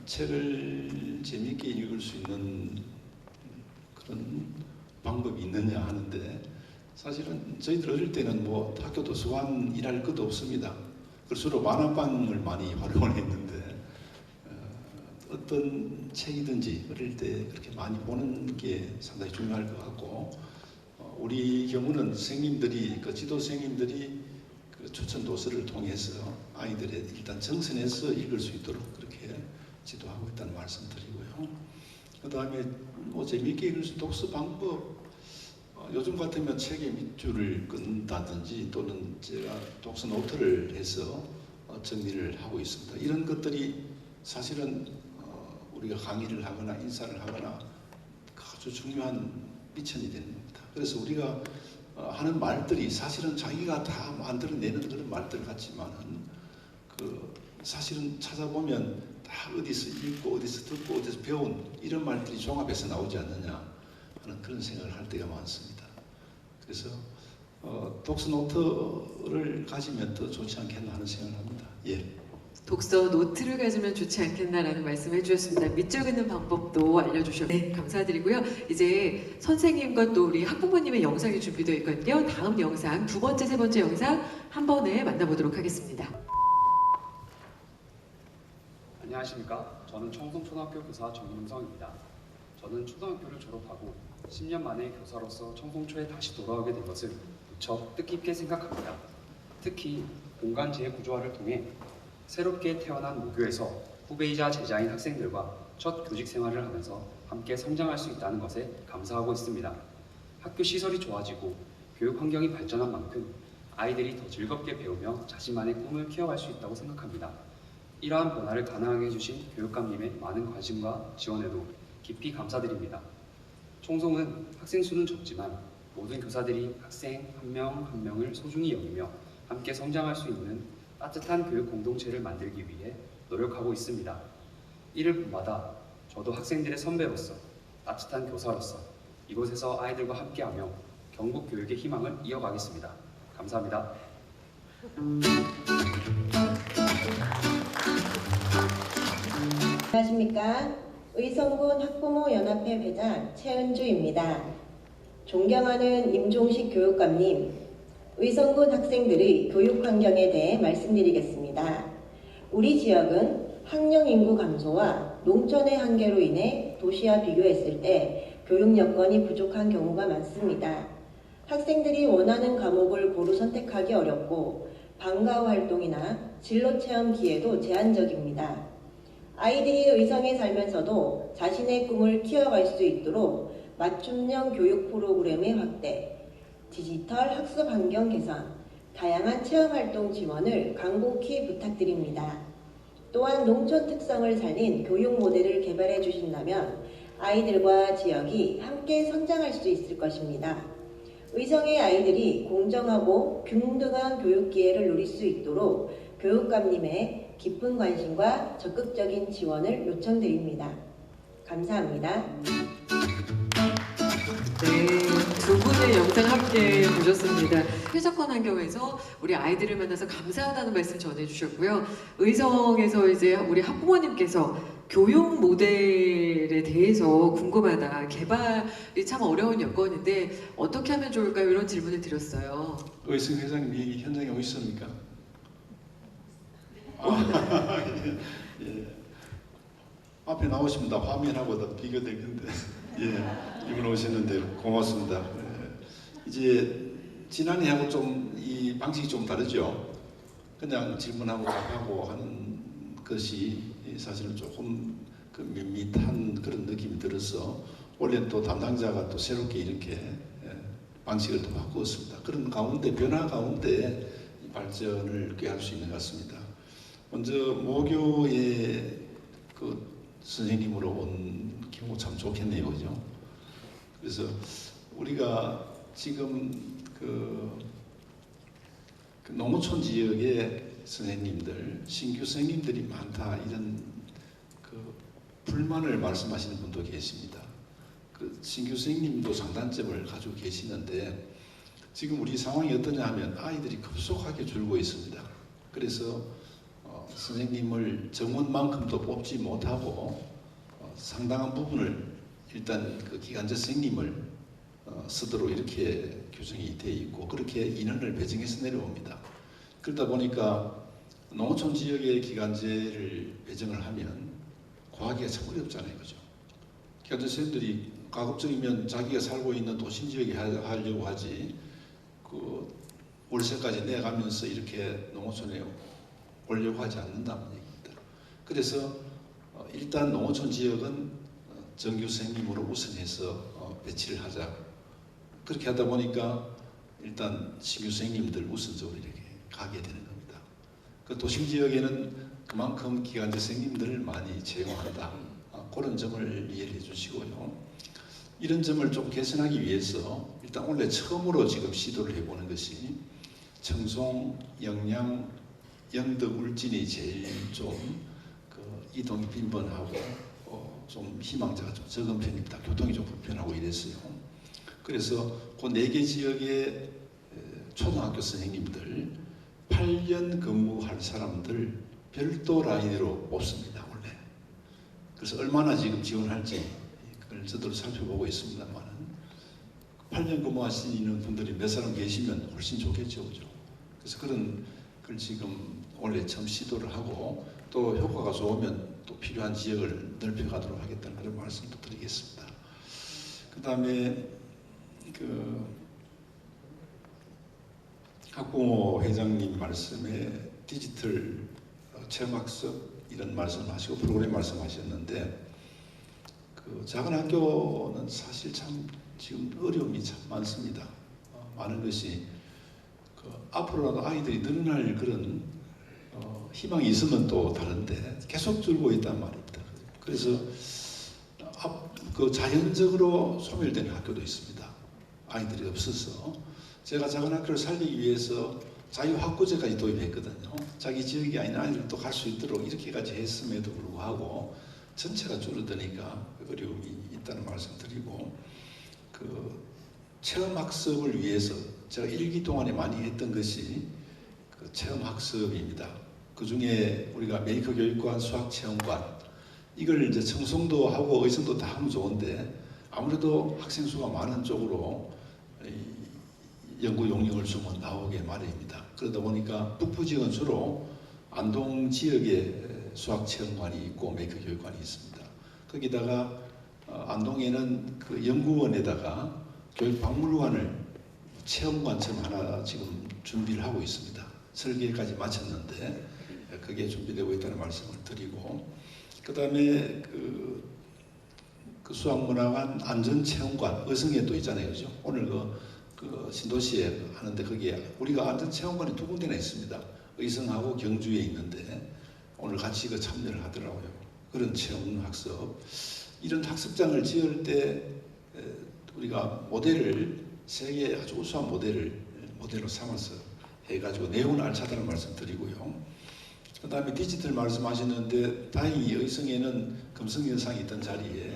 S8: 책을 재미있게 읽을 수 있는 그런 방법이 있느냐 하는데 사실은 저희들 어릴 때는 학교 도서관 일할 것도 없습니다. 그래서 만화방을 많이 활용을 했는데 어떤 책이든지 어릴 때 그렇게 많이 보는 게 상당히 중요할 것 같고 우리 경우는 선생님들이 그 지도 선생님들이 그 추천 도서를 통해서 아이들의 일단 정선해서 읽을 수 있도록 그렇게 지도하고 있다는 말씀드리고요. 그 다음에 재미있게 읽을 수 있는 독서 방법 요즘 같으면 책의 밑줄을 끈다든지 또는 제가 독서 노트를 해서 정리를 하고 있습니다. 이런 것들이 사실은 우리가 강의를 하거나 인사를 하거나 아주 중요한 미천이 됩니다. 그래서 우리가 하는 말들이 사실은 자기가 다 만들어내는 그런 말들 같지만은 사실은 찾아보면 다 어디서 읽고 어디서 듣고 어디서 배운 이런 말들이 종합해서 나오지 않느냐 하는 그런 생각을 할 때가 많습니다. 그래서 독서 노트를 가지면 더 좋지 않겠나 하는 생각을 합니다. 예.
S7: 독서 노트를 가지면 좋지 않겠나라는 말씀을 해주셨습니다. 밑줄 긋는 방법도 알려주셨고 네, 감사드리고요. 이제 선생님과 또 우리 학부모님의 영상이 준비되어 있거든요. 다음 영상, 두 번째, 세 번째 영상 한 번에 만나보도록 하겠습니다.
S10: 안녕하십니까. 저는 청송초등학교 교사 정윤성입니다. 저는 초등학교를 졸업하고 10년 만에 교사로서 청송초에 다시 돌아오게 된 것을 무척 뜻깊게 생각합니다. 특히 공간 재구조화를 통해 새롭게 태어난 모교에서 후배이자 제자인 학생들과 첫 교직 생활을 하면서 함께 성장할 수 있다는 것에 감사하고 있습니다. 학교 시설이 좋아지고 교육 환경이 발전한 만큼 아이들이 더 즐겁게 배우며 자신만의 꿈을 키워갈 수 있다고 생각합니다. 이러한 변화를 가능하게 해주신 교육감님의 많은 관심과 지원에도 깊이 감사드립니다. 총송은 학생 수는 적지만 모든 교사들이 학생 한 명 한 명을 소중히 여기며 함께 성장할 수 있는 따뜻한 교육 공동체를 만들기 위해 노력하고 있습니다. 이를 본받아 저도 학생들의 선배로서 따뜻한 교사로서 이곳에서 아이들과 함께하며 경북 교육의 희망을 이어가겠습니다. 감사합니다.
S11: 안녕하십니까. 의성군 학부모 연합회 회장 최은주입니다. 존경하는 임종식 교육감님, 의성군 학생들의 교육 환경에 대해 말씀드리겠습니다. 우리 지역은 학령 인구 감소와 농촌의 한계로 인해 도시와 비교했을 때 교육 여건이 부족한 경우가 많습니다. 학생들이 원하는 과목을 고루 선택하기 어렵고 방과후 활동이나 진로 체험 기회도 제한적입니다. 아이들이 의성에 살면서도 자신의 꿈을 키워갈 수 있도록 맞춤형 교육 프로그램의 확대, 디지털 학습 환경 개선, 다양한 체험 활동 지원을 간곡히 부탁드립니다. 또한 농촌 특성을 살린 교육 모델을 개발해 주신다면 아이들과 지역이 함께 성장할 수 있을 것입니다. 의성의 아이들이 공정하고 균등한 교육 기회를 누릴 수 있도록 교육감님의 깊은 관심과 적극적인 지원을 요청드립니다. 감사합니다.
S7: 네, 두 분의 영상 함께 보셨습니다. 최적화 환경에서 우리 아이들을 만나서 감사하다는 말씀 전해주셨고요. 의성에서 이제 우리 학부모님께서 교육 모델에 대해서 궁금하다. 개발이 참 어려운 여건인데 어떻게 하면 좋을까요? 이런 질문을 드렸어요.
S8: 의성 회장님이 현장에 오셨습니까? 예. 앞에 나오시면 다 화면하고 다 비교될 건데 예, 이분 오셨는데 고맙습니다. 예. 이제 지난해하고 좀 이 방식이 좀 다르죠. 그냥 질문하고 답하고 하는 것이 사실은 조금 그 밋밋한 그런 느낌이 들어서 올해 또 담당자가 또 새롭게 이렇게 방식을 또 바꾸었습니다. 그런 가운데 변화 가운데 발전을 꾀할 수 있는 것 같습니다. 먼저 모교의 그 선생님으로 온 경우 참 좋겠네요, 그죠? 그래서 우리가 지금 그 농어촌 지역의 선생님들, 신규 선생님들이 많다 이런 그 불만을 말씀하시는 분도 계십니다. 그 신규 선생님도 장단점을 가지고 계시는데 지금 우리 상황이 어떠냐 하면 아이들이 급속하게 줄고 있습니다. 그래서 선생님을 정원만큼도 뽑지 못하고 상당한 부분을 일단 그 기간제 선생님을 쓰도록 이렇게 규정이 되어 있고 그렇게 인원을 배정해서 내려옵니다. 그러다 보니까 농어촌 지역의 기간제를 배정을 하면 구하기가 참 어렵잖아요, 그죠? 기간제 선생님들이 가급적이면 자기가 살고 있는 도심 지역에 하려고 하지 그 월세까지 내가면서 이렇게 농어촌에 오려고 하지 않는다는 얘기입니다. 그래서 일단 농어촌 지역은 정규 선생님으로 우선해서 배치를 하자. 그렇게 하다 보니까 일단 신규 선생님들 우선적으로 이렇게 가게 되는 겁니다. 그 도심 지역에는 그만큼 기간제 선생님들을 많이 채용한다. 그런 점을 이해해 주시고요. 이런 점을 좀 개선하기 위해서 일단 원래 처음으로 지금 시도를 해보는 것이 청송, 영양, 영덕, 울진이 제일 좀 그 이동이 빈번하고 좀 희망자가 좀 적은 편입니다. 교통이 좀 불편하고 이랬어요. 그래서 그 4개 지역의 초등학교 선생님들 8년 근무할 사람들 별도 라인으로 뽑습니다. 원래. 그래서 얼마나 지금 지원할지 그걸 저도 살펴보고 있습니다만 8년 근무하시는 분들이 몇 사람 계시면 훨씬 좋겠죠. 그죠? 그래서 그런 걸 지금 원래 처음 시도를 하고 또 효과가 좋으면 또 필요한 지역을 넓혀가도록 하겠다는 그런 말씀도 드리겠습니다. 그 다음에 그 학부모 회장님 말씀에 디지털 체험학습 이런 말씀하시고 프로그램 말씀하셨는데 그 작은 학교는 사실 참 지금 어려움이 참 많습니다. 많은 것이 앞으로라도 아이들이 늘어날 그런 희망이 있으면 또 다른데 계속 줄고 있단 말입니다. 그래서 자연적으로 소멸되는 학교도 있습니다. 아이들이 없어서 제가 작은 학교를 살리기 위해서 자유학구제까지 도입했거든요. 자기 지역이 아닌 아이들도 갈 수 있도록 이렇게까지 했음에도 불구하고 전체가 줄어드니까 어려움이 있다는 말씀 드리고 체험학습을 위해서 제가 1기 동안에 많이 했던 것이 체험학습입니다. 그 중에 우리가 메이커 교육관, 수학체험관 이걸 이제 청송도 하고 의성도 다 하면 좋은데 아무래도 학생 수가 많은 쪽으로 연구 용역을 주면 나오게 마련입니다. 그러다 보니까 북부 지역은 주로 안동 지역에 수학체험관이 있고 메이커 교육관이 있습니다. 거기다가 안동에는 그 연구원에다가 교육박물관을 체험관처럼 하나 지금 준비를 하고 있습니다. 설계까지 마쳤는데 그게 준비되고 있다는 말씀을 드리고 그 다음에 그 수학문화관 안전체험관 의성에 또 있잖아요. 그죠? 오늘 그 신도시에 하는데 거기에 우리가 안전체험관이 2군데나 있습니다. 의성하고 경주에 있는데 오늘 같이 참여를 하더라고요. 그런 체험학습 이런 학습장을 지을 때 우리가 모델을 세계 아주 우수한 모델로 삼아서 해가지고 내용은 알차다는 말씀 드리고요. 그 다음에 디지털 말씀하셨는데 다행히 의성에는 금성여상이 있던 자리에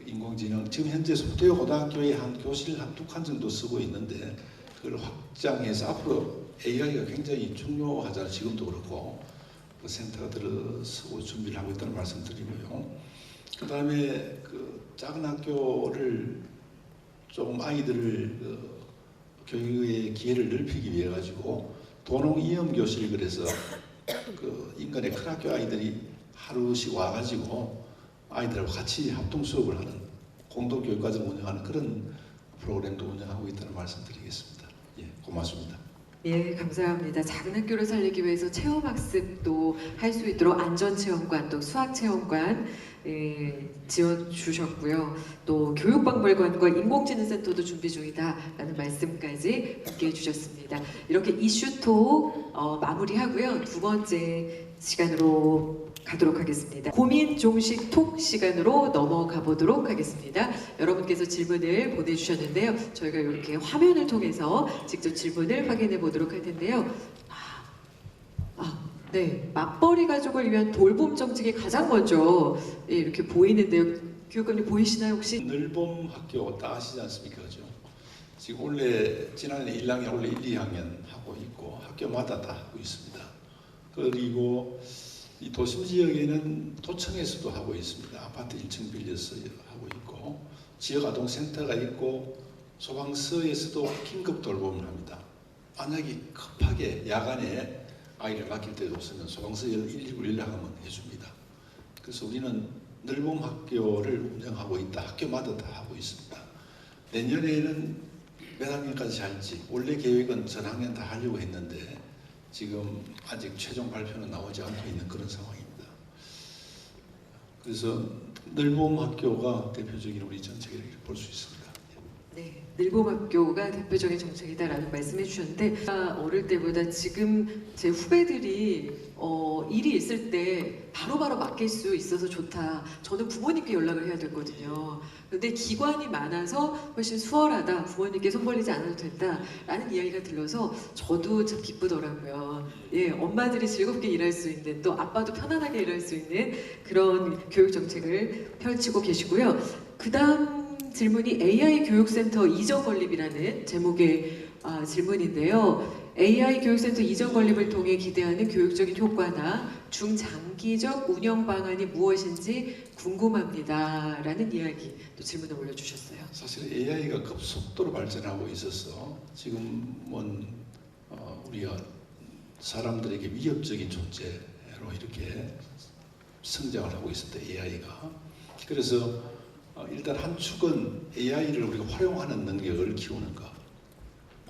S8: 인공지능 지금 현재 속대여 고등학교에 한 교실 한 2칸 정도 쓰고 있는데 그걸 확장해서 앞으로 AI가 굉장히 중요하잖아요. 지금도 그렇고 그 센터가 들어서고 준비를 하고 있다는 말씀 드리고요. 그 다음에 작은 학교를 조금 아이들을 교육의 기회를 넓히기 위해 가지고 도농이염 교실 그래서 인근의 큰 학교 아이들이 하루씩 와가지고 아이들하고 같이 합동 수업을 하는 공동교육과정 운영하는 그런 프로그램도 운영하고 있다는 말씀드리겠습니다. 예, 고맙습니다.
S7: 예, 감사합니다. 작은 학교를 살리기 위해서 체험학습도 할 수 있도록 안전체험관, 또 수학체험관 지원 주셨고요. 또 교육박물관과 인공지능센터도 준비 중이다라는 말씀까지 함께 해주셨습니다. 이렇게 이슈톡 마무리하고요. 2번째 시간으로 가도록 하겠습니다. 고민 종식 톡 시간으로 넘어가 보도록 하겠습니다. 여러분께서 질문을 보내주셨는데요. 저희가 이렇게 화면을 통해서 직접 질문을 확인해 보도록 할 텐데요. 네, 맞벌이 가족을 위한 돌봄 정책이 가장 먼저 이렇게 보이는데요. 교육감님 보이시나요 혹시?
S8: 늘봄 학교 다 아시지 않습니까? 그죠? 지금 원래 지난해 1학년, 원래 1, 2학년 하고 있고 학교마다 다 하고 있습니다. 그리고 이 도심 지역에는 도청에서도 하고 있습니다. 아파트 1층 빌려서 하고 있고 지역 아동센터가 있고 소방서에서도 긴급 돌봄을 합니다. 만약에 급하게 야간에 아이를 맡길 때가 없으면 소방서 119 연락하면 해줍니다. 그래서 우리는 늘봄 학교를 운영하고 있다. 학교마다 다 하고 있습니다. 내년에는 몇 학년까지 할지 원래 계획은 전 학년 다 하려고 했는데 지금 아직 최종 발표는 나오지 않고 있는 그런 상황입니다. 그래서 늘봄 학교가 대표적인 우리 정책을 볼 수 있습니다.
S7: 네, 늘봄학교가 대표적인 정책이다라는 말씀해 주셨는데 어릴 때보다 지금 제 후배들이 일이 있을 때 바로바로 맡길 수 있어서 좋다. 저는 부모님께 연락을 해야 되거든요. 근데 기관이 많아서 훨씬 수월하다. 부모님께 손 벌리지 않아도 된다라는 이야기가 들려서 저도 참 기쁘더라고요. 예, 엄마들이 즐겁게 일할 수 있는 또 아빠도 편안하게 일할 수 있는 그런 교육 정책을 펼치고 계시고요. 그다음 질문이 AI 교육센터 이전 건립이라는 제목의 질문인데요. AI 교육센터 이전 건립을 통해 기대하는 교육적인 효과나 중장기적 운영 방안이 무엇인지 궁금합니다. 라는 이야기 또 질문을 올려주셨어요.
S8: 사실 AI가 급속도로 발전하고 있어서 지금은 우리가 사람들에게 위협적인 존재로 이렇게 성장을 하고 있습니다. AI가. 그래서 일단 한 축은 AI를 우리가 활용하는 능력을 키우는 것.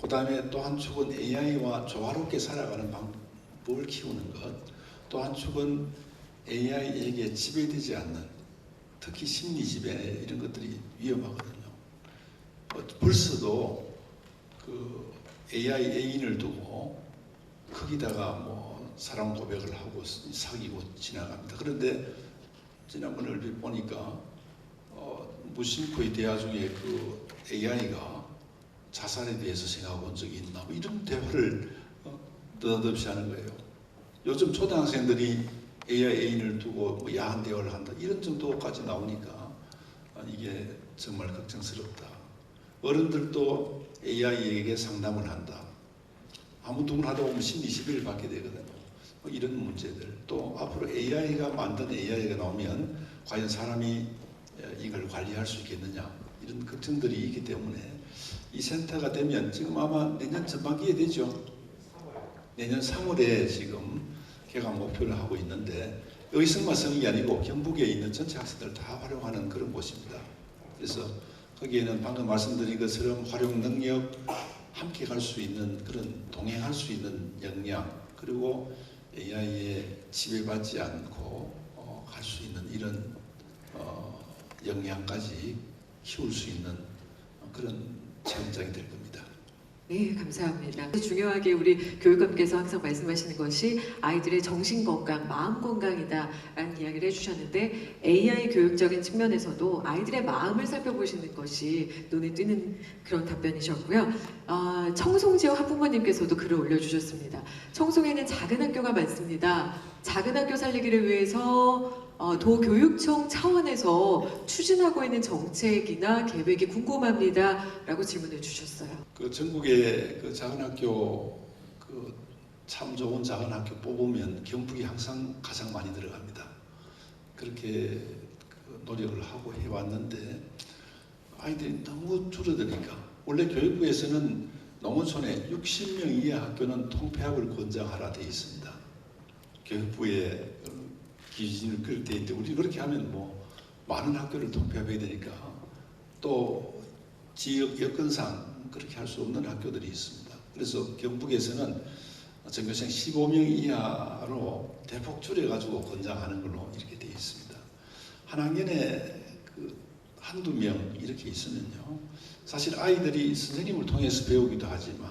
S8: 그 다음에 또 한 축은 AI와 조화롭게 살아가는 방법을 키우는 것. 또 한 축은 AI에게 지배되지 않는 특히 심리 지배 이런 것들이 위험하거든요. 벌써도 그 AI 애인을 두고 거기다가 뭐 사랑 고백을 하고 사귀고 지나갑니다. 그런데 지난번에 얼핏 보니까 무심코의 대화 중에 그 AI가 자살에 대해서 생각해 본 적이 있나 뭐 이런 대화를 느닷없이 하는 거예요. 요즘 초등학생들이 AI 애인을 두고 뭐 야한 대화를 한다 이런 정도까지 나오니까 이게 정말 걱정스럽다. 어른들도 AI에게 상담을 한다. 아무 둥을 하다 보면 심리 시비를 받게 되거든요. 뭐 이런 문제들. 또 앞으로 AI가 만든 AI가 나오면 과연 사람이 이걸 관리할 수 있겠느냐 이런 걱정들이 있기 때문에 이 센터가 되면 지금 아마 내년 전반기에 되죠. 내년 3월에 지금 개강 목표를 하고 있는데 의성만 쓰는 게 아니고 경북에 있는 전체 학생들 다 활용하는 그런 곳입니다. 그래서 거기에는 방금 말씀드린 것처럼 활용 능력, 함께 갈 수 있는 그런 동행할 수 있는 역량 그리고 AI에 지배받지 않고 갈 수 있는 이런 역량까지 키울 수 있는 그런 체험장이 될 겁니다.
S7: 네, 감사합니다. 중요하게 우리 교육감께서 항상 말씀하시는 것이 아이들의 정신 건강, 마음 건강이다라는 이야기를 해주셨는데 AI 교육적인 측면에서도 아이들의 마음을 살펴보시는 것이 눈에 띄는 그런 답변이셨고요. 청송지역 학부모님께서도 글을 올려주셨습니다. 청송에는 작은 학교가 많습니다. 작은 학교 살리기를 위해서 도교육청 차원에서 추진하고 있는 정책이나 계획이 궁금합니다. 라고 질문을 주셨어요.
S8: 그 전국의 그 작은 학교 그 참 좋은 작은 학교 뽑으면 경북이 항상 가장 많이 들어갑니다. 그렇게 그 노력을 하고 해왔는데 아이들이 너무 줄어드니까 원래 교육부에서는 농어촌에 60명 이하 학교는 통폐합을 권장하라 돼 있습니다. 교육부의 기준을 끌 때 있는데 우리 그렇게 하면 뭐 많은 학교를 통폐합해야 되니까 또 지역 여건상 그렇게 할 수 없는 학교들이 있습니다. 그래서 경북에서는 전교생 15명 이하로 대폭 줄여가지고 권장하는 걸로 이렇게 되어 있습니다. 한 학년에 그 한두 명 이렇게 있으면요. 사실 아이들이 선생님을 통해서 배우기도 하지만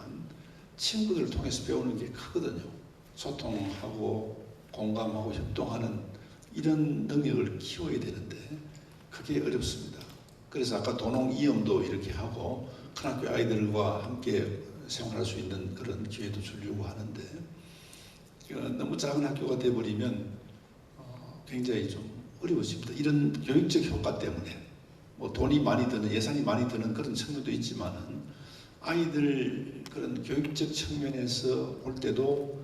S8: 친구들을 통해서 배우는 게 크거든요. 소통하고 공감하고 협동하는 이런 능력을 키워야 되는데 그게 어렵습니다. 그래서 아까 도농이음도 이렇게 하고 큰 학교 아이들과 함께 생활할 수 있는 그런 기회도 주려고 하는데 너무 작은 학교가 돼버리면 굉장히 좀 어려워집니다. 이런 교육적 효과 때문에 뭐 돈이 많이 드는 예산이 많이 드는 그런 측면도 있지만은 아이들 그런 교육적 측면에서 볼 때도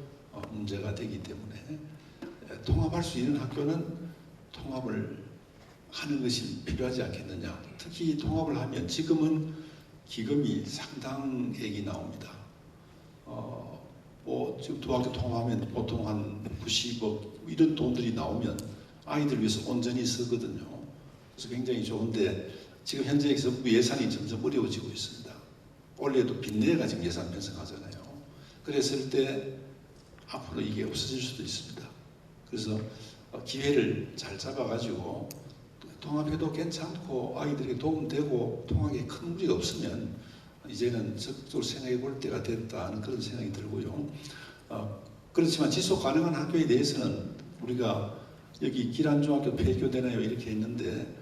S8: 문제가 되기 때문에 통합할 수 있는 학교는 통합을 하는 것이 필요하지 않겠느냐. 특히 통합을 하면 지금은 기금이 상당액이 나옵니다. 뭐 지금 두 학교 통합하면 보통 한 90억 이런 돈들이 나오면 아이들 위해서 온전히 쓰거든요. 그래서 굉장히 좋은데 지금 현재 정부 예산이 점점 어려워지고 있습니다. 올해도 빚내가 지금 예산 편성하잖아요. 그랬을 때 앞으로 이게 없어질 수도 있습니다. 그래서 기회를 잘 잡아가지고 통합해도 괜찮고 아이들에게 도움되고 통합에 큰 무리가 없으면 이제는 적극적으로 생각해 볼 때가 됐다는 그런 생각이 들고요. 그렇지만 지속 가능한 학교에 대해서는 우리가 여기 기란중학교 폐교되나요 이렇게 했는데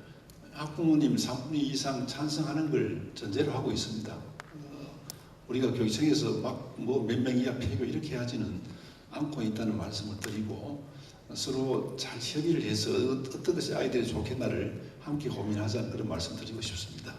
S8: 학부모님 3분의 2 이상 찬성하는 걸 전제로 하고 있습니다. 우리가 교육청에서 막 뭐 몇 명 이하 폐교 이렇게 하지는 않고 있다는 말씀을 드리고 서로 잘 협의를 해서 어떤 것이 아이들이 좋겠나를 함께 고민하자는 그런 말씀 드리고 싶습니다.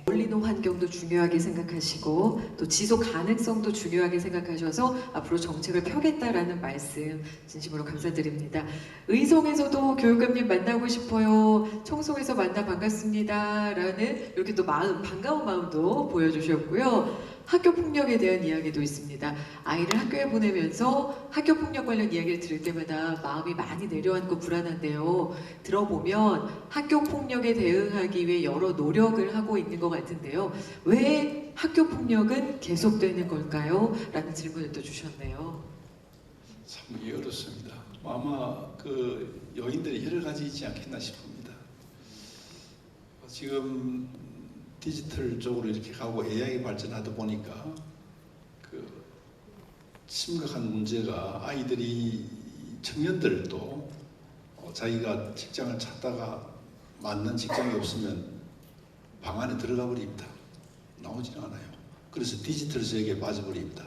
S7: 어울리는 환경도 중요하게 생각하시고 또 지속 가능성도 중요하게 생각하셔서 앞으로 정책을 펴겠다라는 말씀 진심으로 감사드립니다. 의성에서도 교육감님 만나고 싶어요. 청송에서 만나 반갑습니다. 라는 이렇게 또 반가운 마음도 보여주셨고요. 학교 폭력에 대한 이야기도 있습니다. 아이를 학교에 보내면서 학교 폭력 관련 이야기를 들을 때마다 마음이 많이 내려앉고 불안한데요. 들어보면 학교 폭력에 대응하기 위해 여러 노력을 하고 있는 것 같은데요. 왜 학교 폭력은 계속되는 걸까요? 라는 질문을 또 주셨네요.
S8: 참 이게 어렵습니다. 아마 그 요인들이 여러 가지 있지 않겠나 싶습니다. 지금 디지털 쪽으로 이렇게 가고 AI 발전하다 보니까 그 심각한 문제가 아이들이 청년들도 자기가 직장을 찾다가 맞는 직장이 없으면 방 안에 들어가 버립니다. 나오지는 않아요. 그래서 디지털 세계에 빠져버립니다.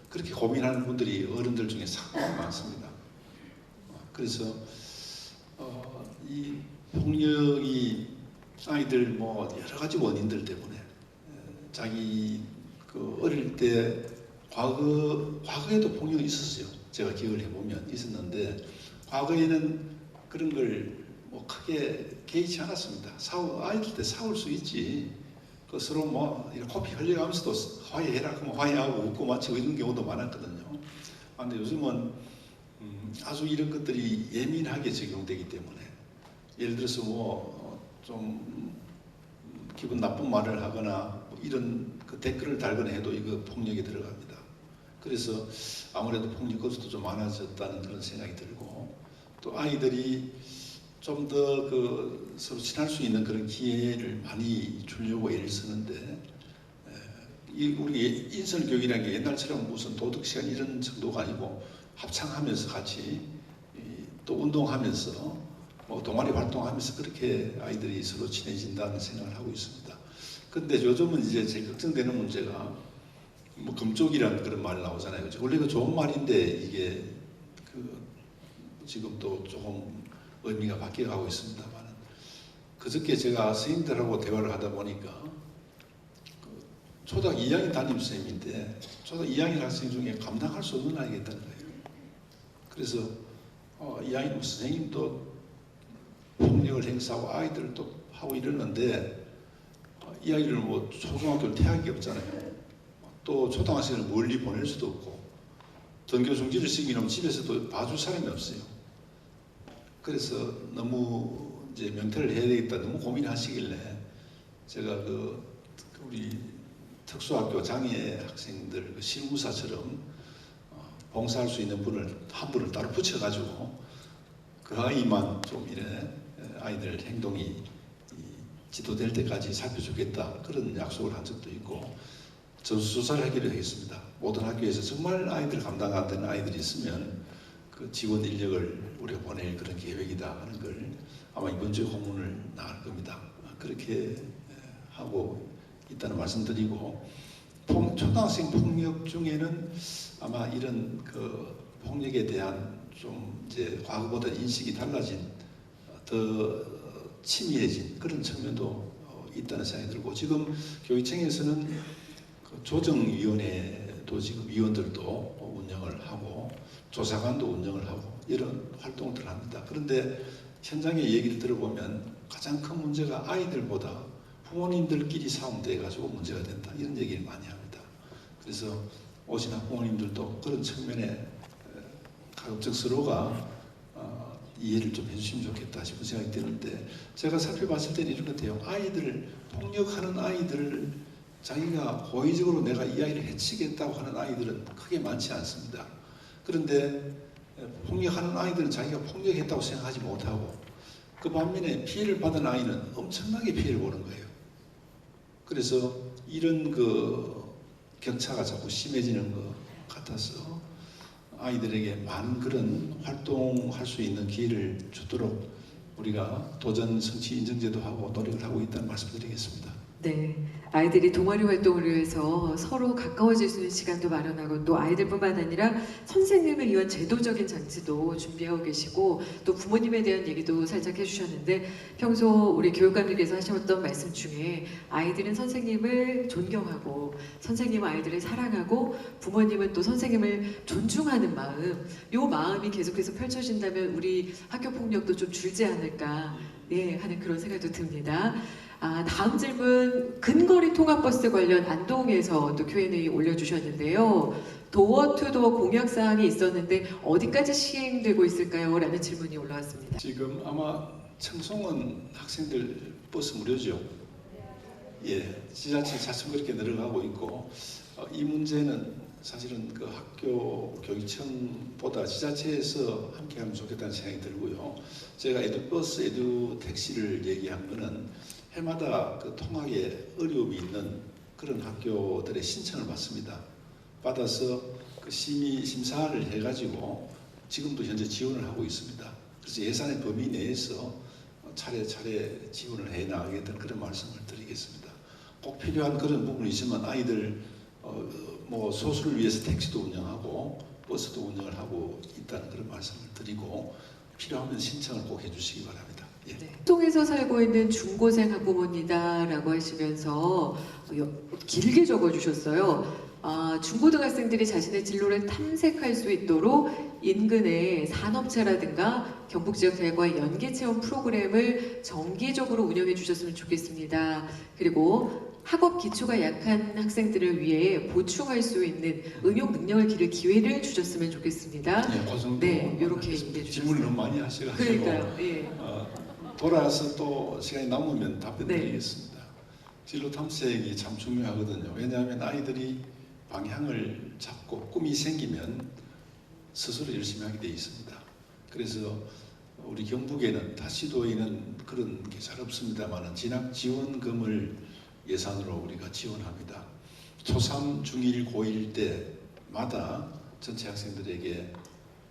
S8: 그렇게 고민하는 분들이 어른들 중에 상당히 많습니다. 그래서 이 폭력이 아이들 뭐 여러 가지 원인들 때문에 자기 그 어릴 때 과거에도 폭력이 있었어요. 제가 기억을 해보면 있었는데 과거에는 그런 걸 뭐 크게 개의치 않았습니다. 아이들 때 싸울 수 있지. 그 서로 뭐 코피 흘려가면서도 화해해라 그러면 화해하고 웃고 마치고 이런 경우도 많았거든요. 그런데 요즘은 아주 이런 것들이 예민하게 적용되기 때문에 예를 들어서 뭐 좀 기분 나쁜 말을 하거나 뭐 이런 그 댓글을 달거나 해도 이거 폭력에 들어갑니다. 그래서 아무래도 폭력 건수도 좀 많아졌다는 그런 생각이 들고 또 아이들이 좀 더 그 서로 친할 수 있는 그런 기회를 많이 주려고 애를 쓰는데 우리 인설 교육이라는 게 옛날처럼 무슨 도덕 시간 이런 정도가 아니고 합창하면서 같이 또 운동하면서 뭐 동아리 활동하면서 그렇게 아이들이 서로 친해진다는 생각을 하고 있습니다. 근데 요즘은 이제 제일 걱정되는 문제가 뭐 금쪽이라는 그런 말 나오잖아요. 원래 그 좋은 말인데 이게 그 지금 또 조금 의미가 바뀌어가고 있습니다만 그저께 제가 선생님들하고 대화를 하다 보니까 그 초등학교 2학년 담임선생님인데 초등학교 2학년 학생 중에 감당할 수 없는 아이가 있다는 거예요. 그래서 2학년 선생님도 폭력을 행사하고 아이들도 하고 이러는데 이 아이를 뭐 초등학교 퇴학이 없잖아요. 또 초등학생을 멀리 보낼 수도 없고 등교 중지를 시키면 집에서도 봐줄 사람이 없어요. 그래서 너무 이제 명퇴를 해야 되겠다 너무 고민하시길래 제가 그 우리 특수학교 장애 학생들 그 실무사처럼 봉사할 수 있는 한 분을 따로 붙여가지고 그 아이만 좀 이래 아이들 행동이 지도될 때까지 살펴주겠다 그런 약속을 한 적도 있고 전수조사를 하기로 하겠습니다. 모든 학교에서 정말 아이들 감당 안 되는 아이들이 있으면 그 지원 인력을 우리가 보낼 그런 계획이다 하는 걸 아마 이번 주에 공문을 나갈 겁니다. 그렇게 하고 있다는 말씀드리고 초등학생 폭력 중에는 아마 이런 그 폭력에 대한 좀 이제 과거보다 인식이 달라진 더 치밀해진 그런 측면도 있다는 생각이 들고 지금 교육청에서는 그 조정위원회도 지금 위원들도 운영을 하고 조사관도 운영을 하고 이런 활동들을 합니다. 그런데 현장의 얘기를 들어보면 가장 큰 문제가 아이들보다 부모님들끼리 싸움돼 가지고 문제가 된다 이런 얘기를 많이 합니다. 그래서 오신 학부모님들도 그런 측면에 가급적 서로가 이해를 좀 해주시면 좋겠다 싶은 생각이 드는데 제가 살펴봤을 때는 이런 것 같아요. 아이들 폭력하는 아이들을 자기가 고의적으로 내가 이 아이를 해치겠다고 하는 아이들은 크게 많지 않습니다. 그런데 폭력하는 아이들은 자기가 폭력했다고 생각하지 못하고 그 반면에 피해를 받은 아이는 엄청나게 피해를 보는 거예요. 그래서 이런 그 격차가 자꾸 심해지는 것 같아서 아이들에게 많은 그런 활동할 수 있는 기회를 주도록 우리가 도전 성취 인증제도 하고 노력을 하고 있다는 말씀드리겠습니다.
S7: 네, 아이들이 동아리 활동을 위해서 서로 가까워질 수 있는 시간도 마련하고 또 아이들뿐만 아니라 선생님을 위한 제도적인 장치도 준비하고 계시고 또 부모님에 대한 얘기도 살짝 해주셨는데 평소 우리 교육감님께서 하셨던 말씀 중에 아이들은 선생님을 존경하고 선생님은 아이들을 사랑하고 부모님은 또 선생님을 존중하는 마음 요 마음이 계속해서 펼쳐진다면 우리 학교 폭력도 좀 줄지 않을까 하는 그런 생각도 듭니다. 다음 질문 근거리 통학버스 관련 안동에서 또 Q&A 올려주셨는데요. 도어2도어 공약사항이 있었는데 어디까지 시행되고 있을까요? 라는 질문이 올라왔습니다.
S8: 지금 아마 청송은 학생들 버스 무료죠. 예, 지자체 차츰 그렇게 늘어가고 있고 이 문제는 사실은 그 학교 교육청보다 지자체에서 함께하면 좋겠다는 생각이 들고요. 제가 에듀버스, 에듀택시를 얘기한 거는 해마다 그 통학에 어려움이 있는 그런 학교들의 신청을 받습니다. 받아서 그 심사를 해가지고 지금도 현재 지원을 하고 있습니다. 그래서 예산의 범위 내에서 차례차례 지원을 해 나가겠다는 그런 말씀을 드리겠습니다. 꼭 필요한 그런 부분이 있으면 아이들 뭐 소수를 위해서 택시도 운영하고 버스도 운영을 하고 있다는 그런 말씀을 드리고 필요하면 신청을 꼭 해주시기 바랍니다. 예.
S7: 네. 송에서 살고 있는 중고생 학부모입니다라고 하시면서 길게 적어주셨어요. 중고등학생들이 자신의 진로를 탐색할 수 있도록 인근의 산업체라든가 경북지역대학과의 연계체험 프로그램을 정기적으로 운영해 주셨으면 좋겠습니다. 그리고 학업 기초가 약한 학생들을 위해 보충할 수 있는 응용 능력을 기를 기회를 주셨으면 좋겠습니다.
S8: 네, 그 정도.
S7: 네, 이렇게 얘기해 주셨어요.
S8: 질문을 너무 많이 하셔가지고
S7: 그러니까요. 예.
S8: 돌아와서 또 시간이 남으면 답변
S7: 네.
S8: 드리겠습니다. 진로 탐색이 참 중요하거든요. 왜냐하면 아이들이 방향을 잡고 꿈이 생기면 스스로 열심히 하게 돼 있습니다. 그래서 우리 경북에는 다시도에는 그런 게 잘 없습니다만 진학 지원금을 예산으로 우리가 지원합니다. 초3, 중1, 고1 때마다 전체 학생들에게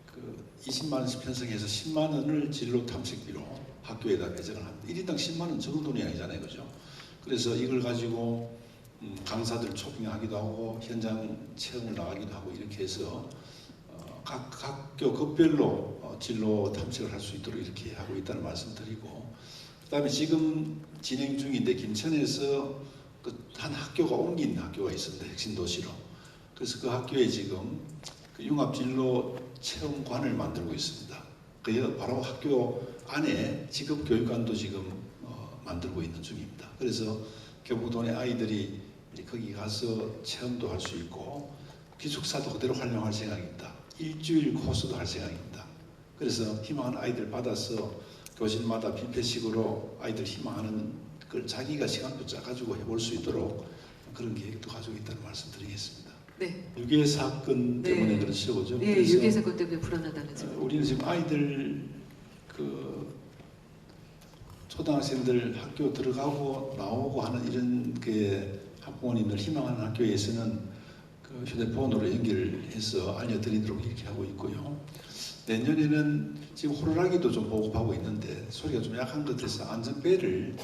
S8: 그 20만 원씩 편성해서 10만 원을 진로 탐색비로 학교에다 배정을 합니다. 1인당 10만 원 적은 돈이 아니잖아요, 그죠? 그래서 이걸 가지고 강사들 초빙하기도 하고 현장 체험을 나가기도 하고 이렇게 해서 각 학교 급별로 진로 탐색을 할 수 있도록 이렇게 하고 있다는 말씀드리고, 그다음에 지금 진행 중인데 김천에서 그 한 학교가 옮긴 학교가 있습니다. 핵심 도시로. 그래서 그 학교에 지금 그 융합진로 체험관을 만들고 있습니다. 그 바로 학교 안에 직업교육관도 지금 만들고 있는 중입니다. 그래서 경북도내 아이들이 거기 가서 체험도 할 수 있고 기숙사도 그대로 활용할 생각입니다. 일주일 코스도 할 생각입니다. 그래서 희망하는 아이들 받아서 교실마다 뷔페식으로 아이들 희망하는 걸 자기가 시간도 짜가지고 해볼 수 있도록 그런 계획도 가지고 있다는 말씀 드리겠습니다.
S7: 네.
S8: 유괴 사건 때문에
S7: 네.
S8: 그렇죠, 그죠?
S7: 네,
S8: 그래서
S7: 유괴 사건 때문에 불안하다는 점.
S8: 우리는 지금 아이들 그 초등학생들 학교 들어가고 나오고 하는 이런 그 학부모님들 희망하는 학교에서는 그 휴대폰으로 연결해서 알려드리도록 이렇게 하고 있고요. 내년에는 지금 호루라기도 좀 보급하고 있는데 소리가 좀 약한 것 같아서 안전벨을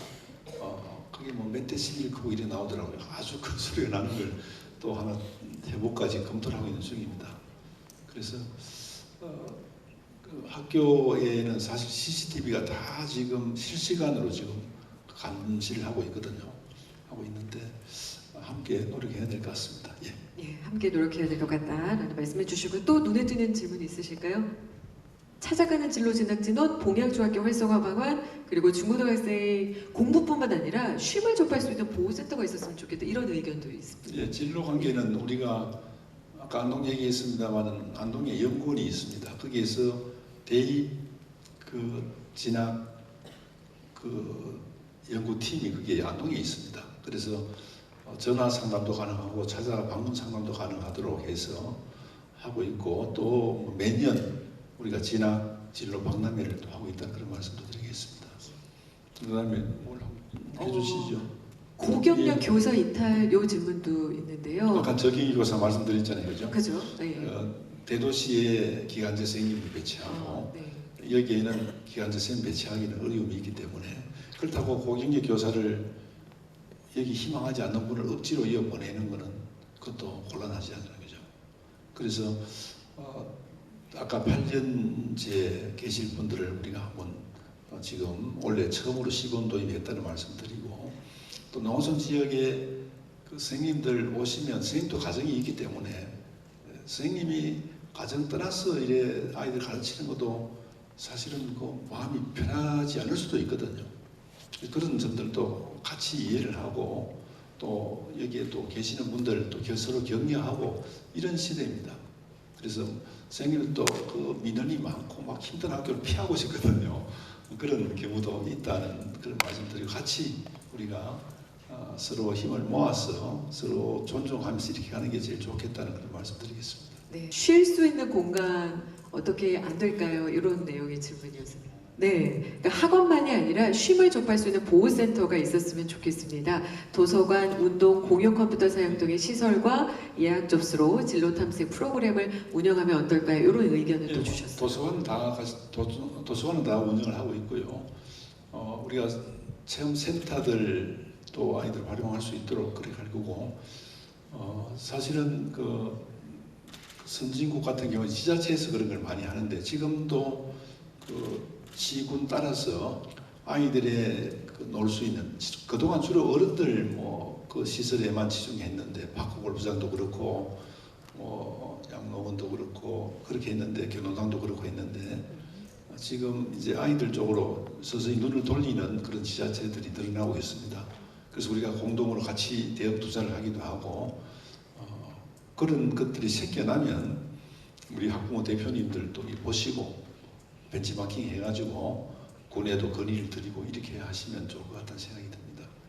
S8: 그게 뭐 몇 데시밀 크고 이래 나오더라고요. 아주 큰 소리가 나는 걸 또 하나 해볼까 지금 검토를 하고 있는 중입니다. 그래서 그 학교에는 사실 CCTV가 다 지금 실시간으로 지금 감시를 하고 있거든요. 하고 있는데 함께 노력해야 될 것 같습니다. 예.
S7: 예, 함께 노력해야 될 것 같다라는 말씀해 주시고 또 눈에 띄는 질문 있으실까요? 찾아가는 진로 진학 진원, 봉양중학교 활성화 방안, 그리고 중고등학생 공부뿐만 아니라 쉼을 접할 수 있는 보호센터가 있었으면 좋겠다 이런 의견도 있습니다.
S8: 예, 진로 관계는 우리가 아까 안동 얘기했습니다만은 안동에 연구원이 있습니다. 거기에서 대입 그 진학 그 연구팀이 그게 안동에 있습니다. 그래서 전화 상담도 가능하고 찾아 방문 상담도 가능하도록 해서 하고 있고 또 매년 우리가 진학 진로 박람회를 또 하고 있다는 그런 말씀도 드리겠습니다. 그다음에 뭘 해주시죠?
S7: 고경력
S8: 예.
S7: 교사 이탈 요 질문도 있는데요.
S8: 아까 적응교사 말씀드렸잖아요, 그죠?
S7: 그죠? 네.
S8: 대도시에 기간제 선생님을 배치하고
S7: 네.
S8: 여기에는 기간제 선생님 배치하기는 어려움이 있기 때문에 그렇다고 고경력 교사를 여기 희망하지 않는 분을 억지로 이어 보내는 것은 그것도 곤란하지 않는 거죠. 그래서 아까 8년째 계실 분들을 우리가 한번 지금 원래 처음으로 시범 도입했다는 말씀드리고 또 농어촌 지역에 그 선생님들 오시면 선생님도 가정이 있기 때문에 선생님이 가정 떠나서 이래 아이들 가르치는 것도 사실은 그 마음이 편하지 않을 수도 있거든요. 그런 점들도 같이 이해를 하고 또 여기에 또 계시는 분들 또 서로 격려하고 이런 시대입니다. 그래서 선생님도 그 민원이 많고 막 힘든 학교를 피하고 싶거든요. 그런 경우도 있다는 그런 말씀드리고 같이 우리가 서로 힘을 모아서 서로 존중하면서 이렇게 가는 게 제일 좋겠다는 그런 말씀드리겠습니다.
S7: 네. 쉴 수 있는 공간 어떻게 안 될까요? 이런 내용의 질문이었습니다. 네, 그러니까 학원만이 아니라 쉼을 접할 수 있는 보호센터가 있었으면 좋겠습니다. 도서관, 운동, 공용 컴퓨터 사용 등의 시설과 예약 접수로 진로 탐색 프로그램을 운영하면 어떨까요? 이런 의견을 또 주셨어요.
S8: 도서관은 다 운영을 하고 있고요. 우리가 체험 센터들 또 아이들 활용할 수 있도록 그렇게 할 거고, 사실은 그 선진국 같은 경우는 지자체에서 그런 걸 많이 하는데 지금도 그 시군 따라서 아이들의 놀 수 있는, 그동안 주로 어른들 뭐 그 시설에만 집중했는데 파크 골프장도 그렇고 뭐 양로원도 그렇고 그렇게 했는데 경로당도 그렇고 했는데 지금 이제 아이들 쪽으로 서서히 눈을 돌리는 그런 지자체들이 늘어나고 있습니다. 그래서 우리가 공동으로 같이 대응 투자를 하기도 하고 그런 것들이 생겨나면 우리 학부모 대표님들도 보시고 벤치마킹 해가지고 군에도 건의를 드리고 이렇게 하시면 좋을 것 같다는 생각이 듭니다.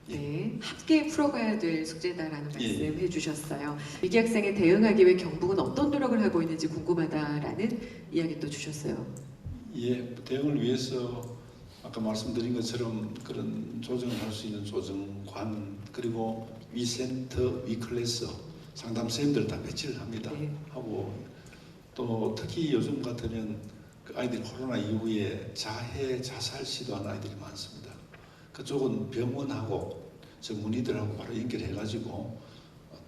S8: 예.
S7: 네, 함께 풀어가야 될 숙제다라는 말씀
S8: 예.
S7: 해주셨어요. 위기 학생에 대응하기 위해 경북은 어떤 노력을 하고 있는지 궁금하다라는 이야기 또 주셨어요.
S8: 예, 대응을 위해서 아까 말씀드린 것처럼 그런 조정을 할 수 있는 조정관, 그리고 위센터, 위클래스 상담 선생님들 다 배치를 합니다.
S7: 네.
S8: 하고 또 특히 요즘 같으면 그 아이들이 코로나 이후에 자해, 자살 시도하는 아이들이 많습니다. 그쪽은 병원하고 전문의들하고 바로 연결해가지고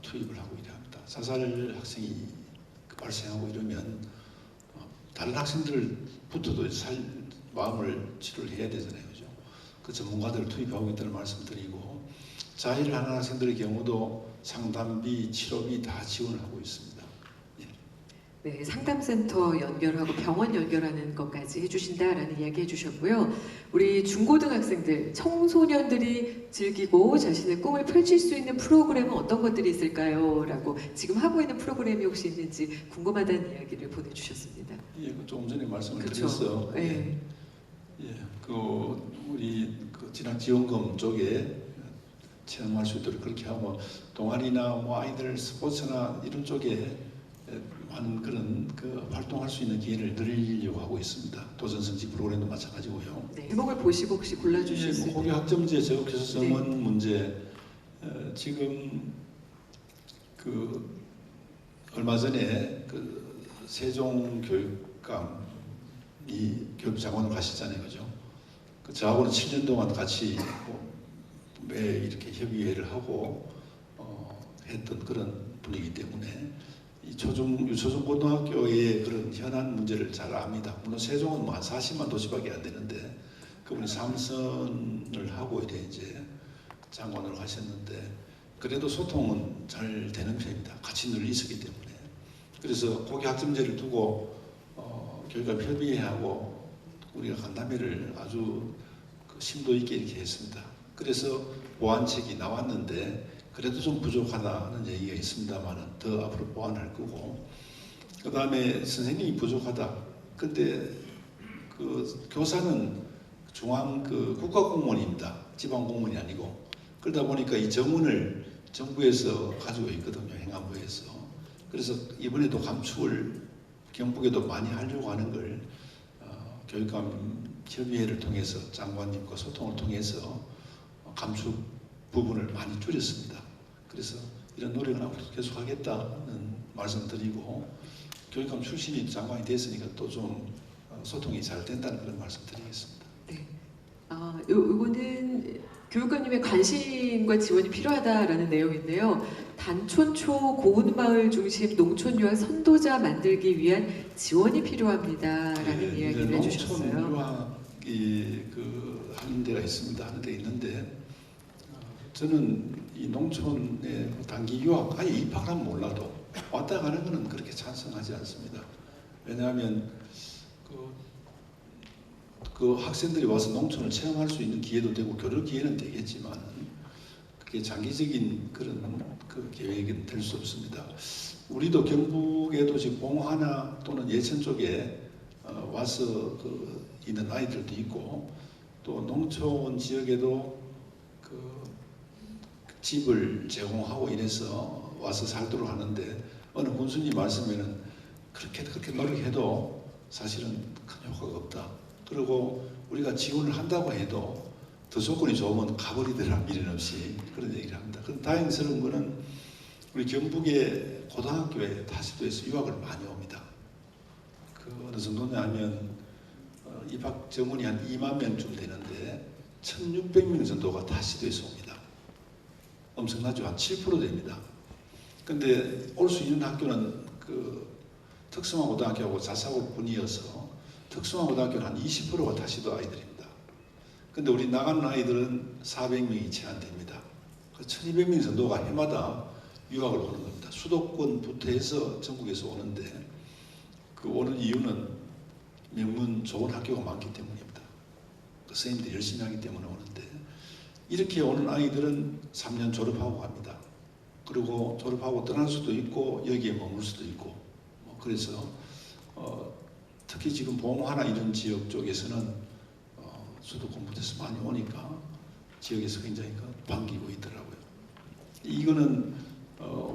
S8: 투입을 하고 이래 합니다. 자살 학생이 발생하고 이러면 다른 학생들부터도 마음을 치료를 해야 되잖아요. 그죠? 그 전문가들을 투입하고 있다는 말씀드리고, 자해를 하는 학생들의 경우도 상담비, 치료비 다 지원을 하고 있습니다.
S7: 네, 상담센터 연결하고 병원 연결하는 것까지 해주신다라는 이야기 해주셨고요. 우리 중고등학생들, 청소년들이 즐기고 자신의 꿈을 펼칠 수 있는 프로그램은 어떤 것들이 있을까요? 라고 지금 하고 있는 프로그램이 혹시 있는지 궁금하다는 이야기를 보내주셨습니다.
S8: 예, 조금 전에 말씀을
S7: 그쵸?
S8: 드렸어요.
S7: 네.
S8: 예, 그 우리 그 진학지원금 쪽에 체험할 수 있도록 그렇게 하고, 동아리나 뭐 아이들 스포츠나 이런 쪽에 많은 그런 그 활동할 수 있는 기회를 늘리려고 하고 있습니다. 도전성지 프로그램도 마찬가지고요.
S7: 네, 제목을 보시고 혹시 골라주실 수
S8: 뭐
S7: 있나요?
S8: 고교 학점제, 제국교사 정원
S7: 네.
S8: 문제, 지금 그 얼마 전에 그 세종교육감이 교육장관으로 가셨잖아요, 그죠? 그 저하고는 7년 동안 같이 매 이렇게 협의회를 하고 했던 그런 분이기 때문에 이 유초중 고등학교의 그런 현안 문제를 잘 압니다. 물론 세종은 뭐 한 40만 도시밖에 안 되는데 그분이 3선을 하고 이제 장관으로 가셨는데 그래도 소통은 잘 되는 편입니다. 같이 늘 있었기 때문에. 그래서 고교 학점제를 두고 교육감 협의회하고 우리가 간담회를 아주 그 심도 있게 이렇게 했습니다. 그래서 보완책이 나왔는데 그래도 좀 부족하다는 얘기가 있습니다만 더 앞으로 보완할 거고, 그 다음에 선생님이 부족하다. 근데 그 교사는 중앙 그 국가공무원입니다. 지방공무원이 아니고. 그러다 보니까 이 정원을 정부에서 가지고 있거든요. 행안부에서. 그래서 이번에도 감축을 경북에도 많이 하려고 하는 걸 교육감 협의회를 통해서 장관님과 소통을 통해서 감축 부분을 많이 줄였습니다. 그래서 이런 노력은 앞으로 계속하겠다는 말씀드리고, 교육감 출신이 장관이 됐으니까 또 좀 소통이 잘 된다는 그런 말씀드리겠습니다.
S7: 네. 요거는 교육감님의 관심과 지원이 필요하다라는 내용인데요. 단촌초 고운마을 중심 농촌유학 선도자 만들기 위한 지원이 필요합니다라는 이야기를 해주셨어요.
S8: 농촌 유학이 그 하는 데가 있습니다. 하는 데 있는데 저는 이 농촌에 단기 유학 아예 입학을 하면 몰라도 왔다 가는 것은 그렇게 찬성하지 않습니다. 왜냐하면 그 학생들이 와서 농촌을 체험할 수 있는 기회도 되고 교류 기회는 되겠지만 그게 장기적인 그런 그 계획은 될 수 없습니다. 우리도 경북에도 지금 봉화나 또는 예천 쪽에 와서 그 있는 아이들도 있고, 또 농촌 지역에도 그 집을 제공하고 이래서 와서 살도록 하는데, 어느 군수님 말씀에는 그렇게 노력해도 사실은 큰 효과가 없다. 그리고 우리가 지원을 한다고 해도 더 조건이 좋으면 가버리더라 미련 없이 그런 얘기를 합니다. 그럼 다행스러운 거는 우리 경북의 고등학교에 다시도에서 유학을 많이 옵니다. 그 어느 정도냐면 입학 정원이 한 2만 명쯤 되는데 1,600명 정도가 다시도에서 옵니다. 엄청나죠? 한 7% 됩니다. 근데 올 수 있는 학교는 그 특성화고등학교하고 자사고뿐이어서 특성화고등학교는 한 20%가 다시도 아이들입니다. 근데 우리 나가는 아이들은 400명이 채 안 됩니다. 1,200명 정도가 해마다 유학을 오는 겁니다. 수도권부터 해서 전국에서 오는데 그 오는 이유는 명문 좋은 학교가 많기 때문입니다. 그 선생님들이 열심히 하기 때문에 오는데 이렇게 오는 아이들은 3년 졸업하고 갑니다. 그리고 졸업하고 떠날 수도 있고 여기에 머물 수도 있고 그래서 특히 지금 봉화나 이런 지역 쪽에서는 수도권부터서 많이 오니까 지역에서 굉장히 반기고 있더라고요. 이거는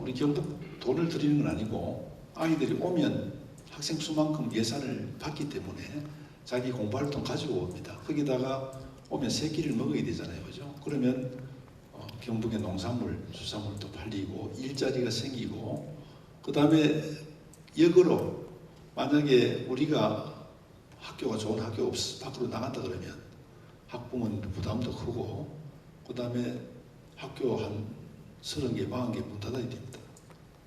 S8: 우리 경북 돈을 들이는 건 아니고 아이들이 오면 학생 수만큼 예산을 받기 때문에 자기 공부활동 가지고 옵니다. 거기다가 오면 세 끼를 먹어야 되잖아요, 그죠? 그러면 경북의 농산물, 수산물도 팔리고 일자리가 생기고 그 다음에 역으로 만약에 우리가 학교가 좋은 학교가 밖으로 나간다 그러면 학부모님 부담도 크고 그 다음에 학교 한 30개, 40개 문 닫아야 됩니다.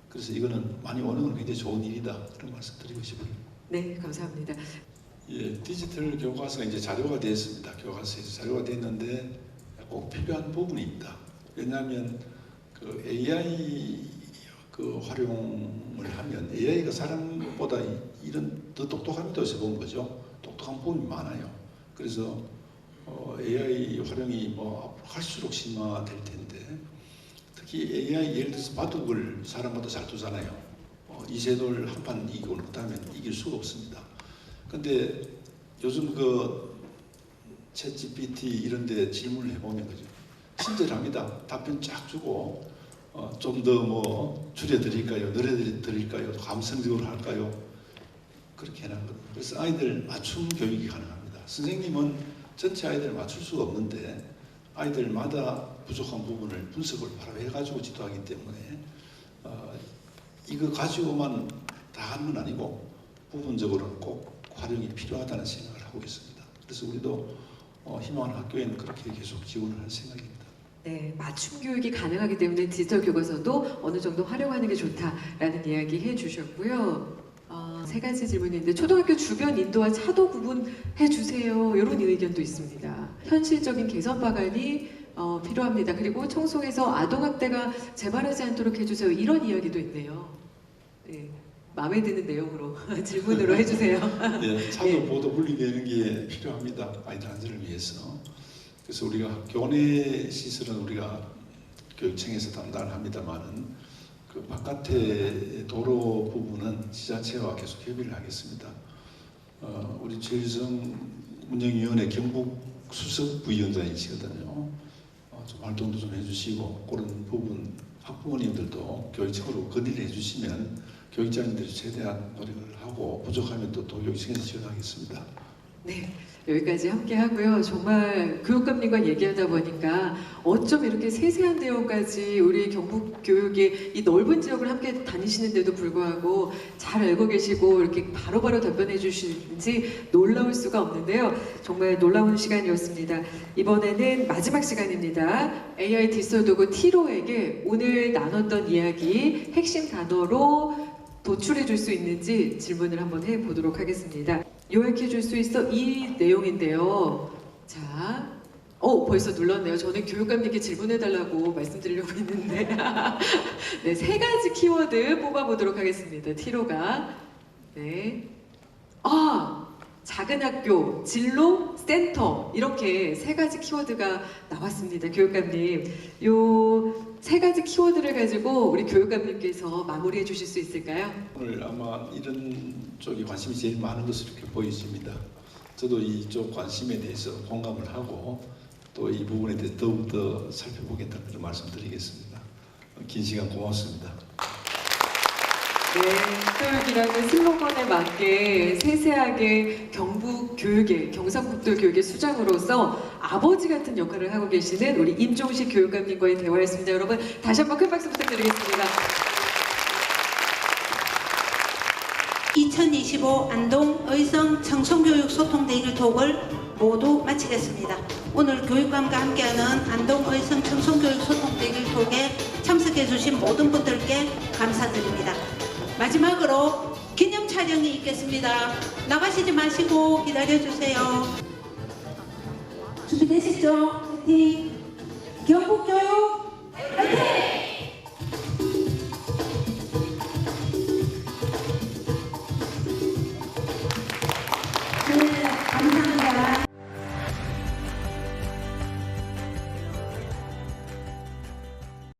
S8: 그래서 이거는 많이 오는 건 굉장히 좋은 일이다 그런 말씀 드리고 싶어요.
S7: 네, 감사합니다.
S8: 예, 디지털 교과서가 이제 자료가 됐습니다. 교과서에서 자료가 됐는데 꼭 필요한 부분입니다. 왜냐하면 그 AI 그 활용을 하면 AI가 사람보다 이런 더 똑똑합니다. 요새 본 거죠. 똑똑한 부분이 많아요. 그래서 AI 활용이 뭐 할수록 심화될 텐데 특히 AI 예를 들어서 바둑을 사람마다 잘 두잖아요. 이세돌 한 판 이기고 그다음에 이길 수가 없습니다. 근데 요즘 그 챗GPT 이런 데 질문을 해보면 그죠. 친절합니다. 답변 쫙 주고 좀 더 뭐 줄여드릴까요? 늘려드릴까요? 감성적으로 할까요? 그렇게 해놨거든요. 그래서 아이들 맞춤 교육이 가능합니다. 선생님은 전체 아이들을 맞출 수가 없는데 아이들마다 부족한 부분을 분석을 바로 해가지고 지도하기 때문에 이거 가지고만 다 하는 건 아니고 부분적으로는 꼭 활용이 필요하다는 생각을 하고 있습니다. 그래서 우리도 희망하는 학교에는 그렇게 계속 지원을 할 생각입니다.
S7: 네, 맞춤 교육이 가능하기 때문에 디지털 교과서도 어느 정도 활용하는 게 좋다라는 이야기 해주셨고요. 세 가지 질문이 있는데 초등학교 주변 인도와 차도 구분해 주세요. 이런 의견도 있습니다. 현실적인 개선 방안이 필요합니다. 그리고 청송에서 아동학대가 재발하지 않도록 해주세요. 이런 이야기도 있네요. 네, 마음에 드는 내용으로 질문으로 해주세요.
S8: 네, 차도
S7: 네.
S8: 보도 분리되는 게 필요합니다. 아이들 안전을 위해서. 그래서 우리가 교내 시설은 우리가 교육청에서 담당을 합니다만은 그 바깥의 도로 부분은 지자체와 계속 협의를 하겠습니다. 우리 최유성 운영위원회 경북 수석 부위원장이시거든요. 좀 활동도 좀 해주시고 그런 부분 학부모님들도 교육청으로 건의를 해주시면 교육자님들이 최대한 노력을 하고 부족하면 또 교육청에서 지원하겠습니다.
S7: 네, 여기까지 함께 하고요. 정말 교육감님과 얘기하다 보니까 어쩜 이렇게 세세한 내용까지 우리 경북 교육의 이 넓은 지역을 함께 다니시는데도 불구하고 잘 알고 계시고 이렇게 바로바로 답변해 주시는지 놀라울 수가 없는데요. 정말 놀라운 시간이었습니다. 이번에는 마지막 시간입니다. AI 디지털 도구 티로에게 오늘 나눴던 이야기 핵심 단어로 도출해 줄 수 있는지 질문을 한번 해보도록 하겠습니다. 요약해 줄 수 있어? 이 내용인데요. 자, 벌써 눌렀네요. 저는 교육감님께 질문해달라고 말씀드리려고 했는데 네, 세 가지 키워드 뽑아보도록 하겠습니다. 티로가 네, 작은 학교, 진로, 센터 이렇게 세 가지 키워드가 나왔습니다. 교육감님, 요 세 가지 키워드를 가지고 우리 교육감님께서 마무리해 주실 수 있을까요?
S8: 오늘 아마 이런 쪽에 관심이 제일 많은 것으로 이렇게 보여집니다. 저도 이쪽 관심에 대해서 공감을 하고 또 이 부분에 대해서 더욱더 살펴보겠다는 그런 말씀드리겠습니다. 긴 시간 고맙습니다.
S7: 네, 교육이라는 슬로건에 맞게 세세하게 경북 교육의, 경상북도 교육의 수장으로서 아버지 같은 역할을 하고 계시는 우리 임종식 교육감님과의 대화였습니다. 여러분 다시 한번 큰 박수 부탁드리겠습니다.
S1: 2025 안동 의성 청소교육 소통 대길 톡을 모두 마치겠습니다. 오늘 교육감과 함께하는 안동 의성 청소교육 소통 대길 톡에 참석해 주신 모든 분들께 감사드립니다. 마지막으로 기념 촬영이 있겠습니다. 나가시지 마시고 기다려 주세요. 준비되시죠? 화이팅! 경북교육 화이팅!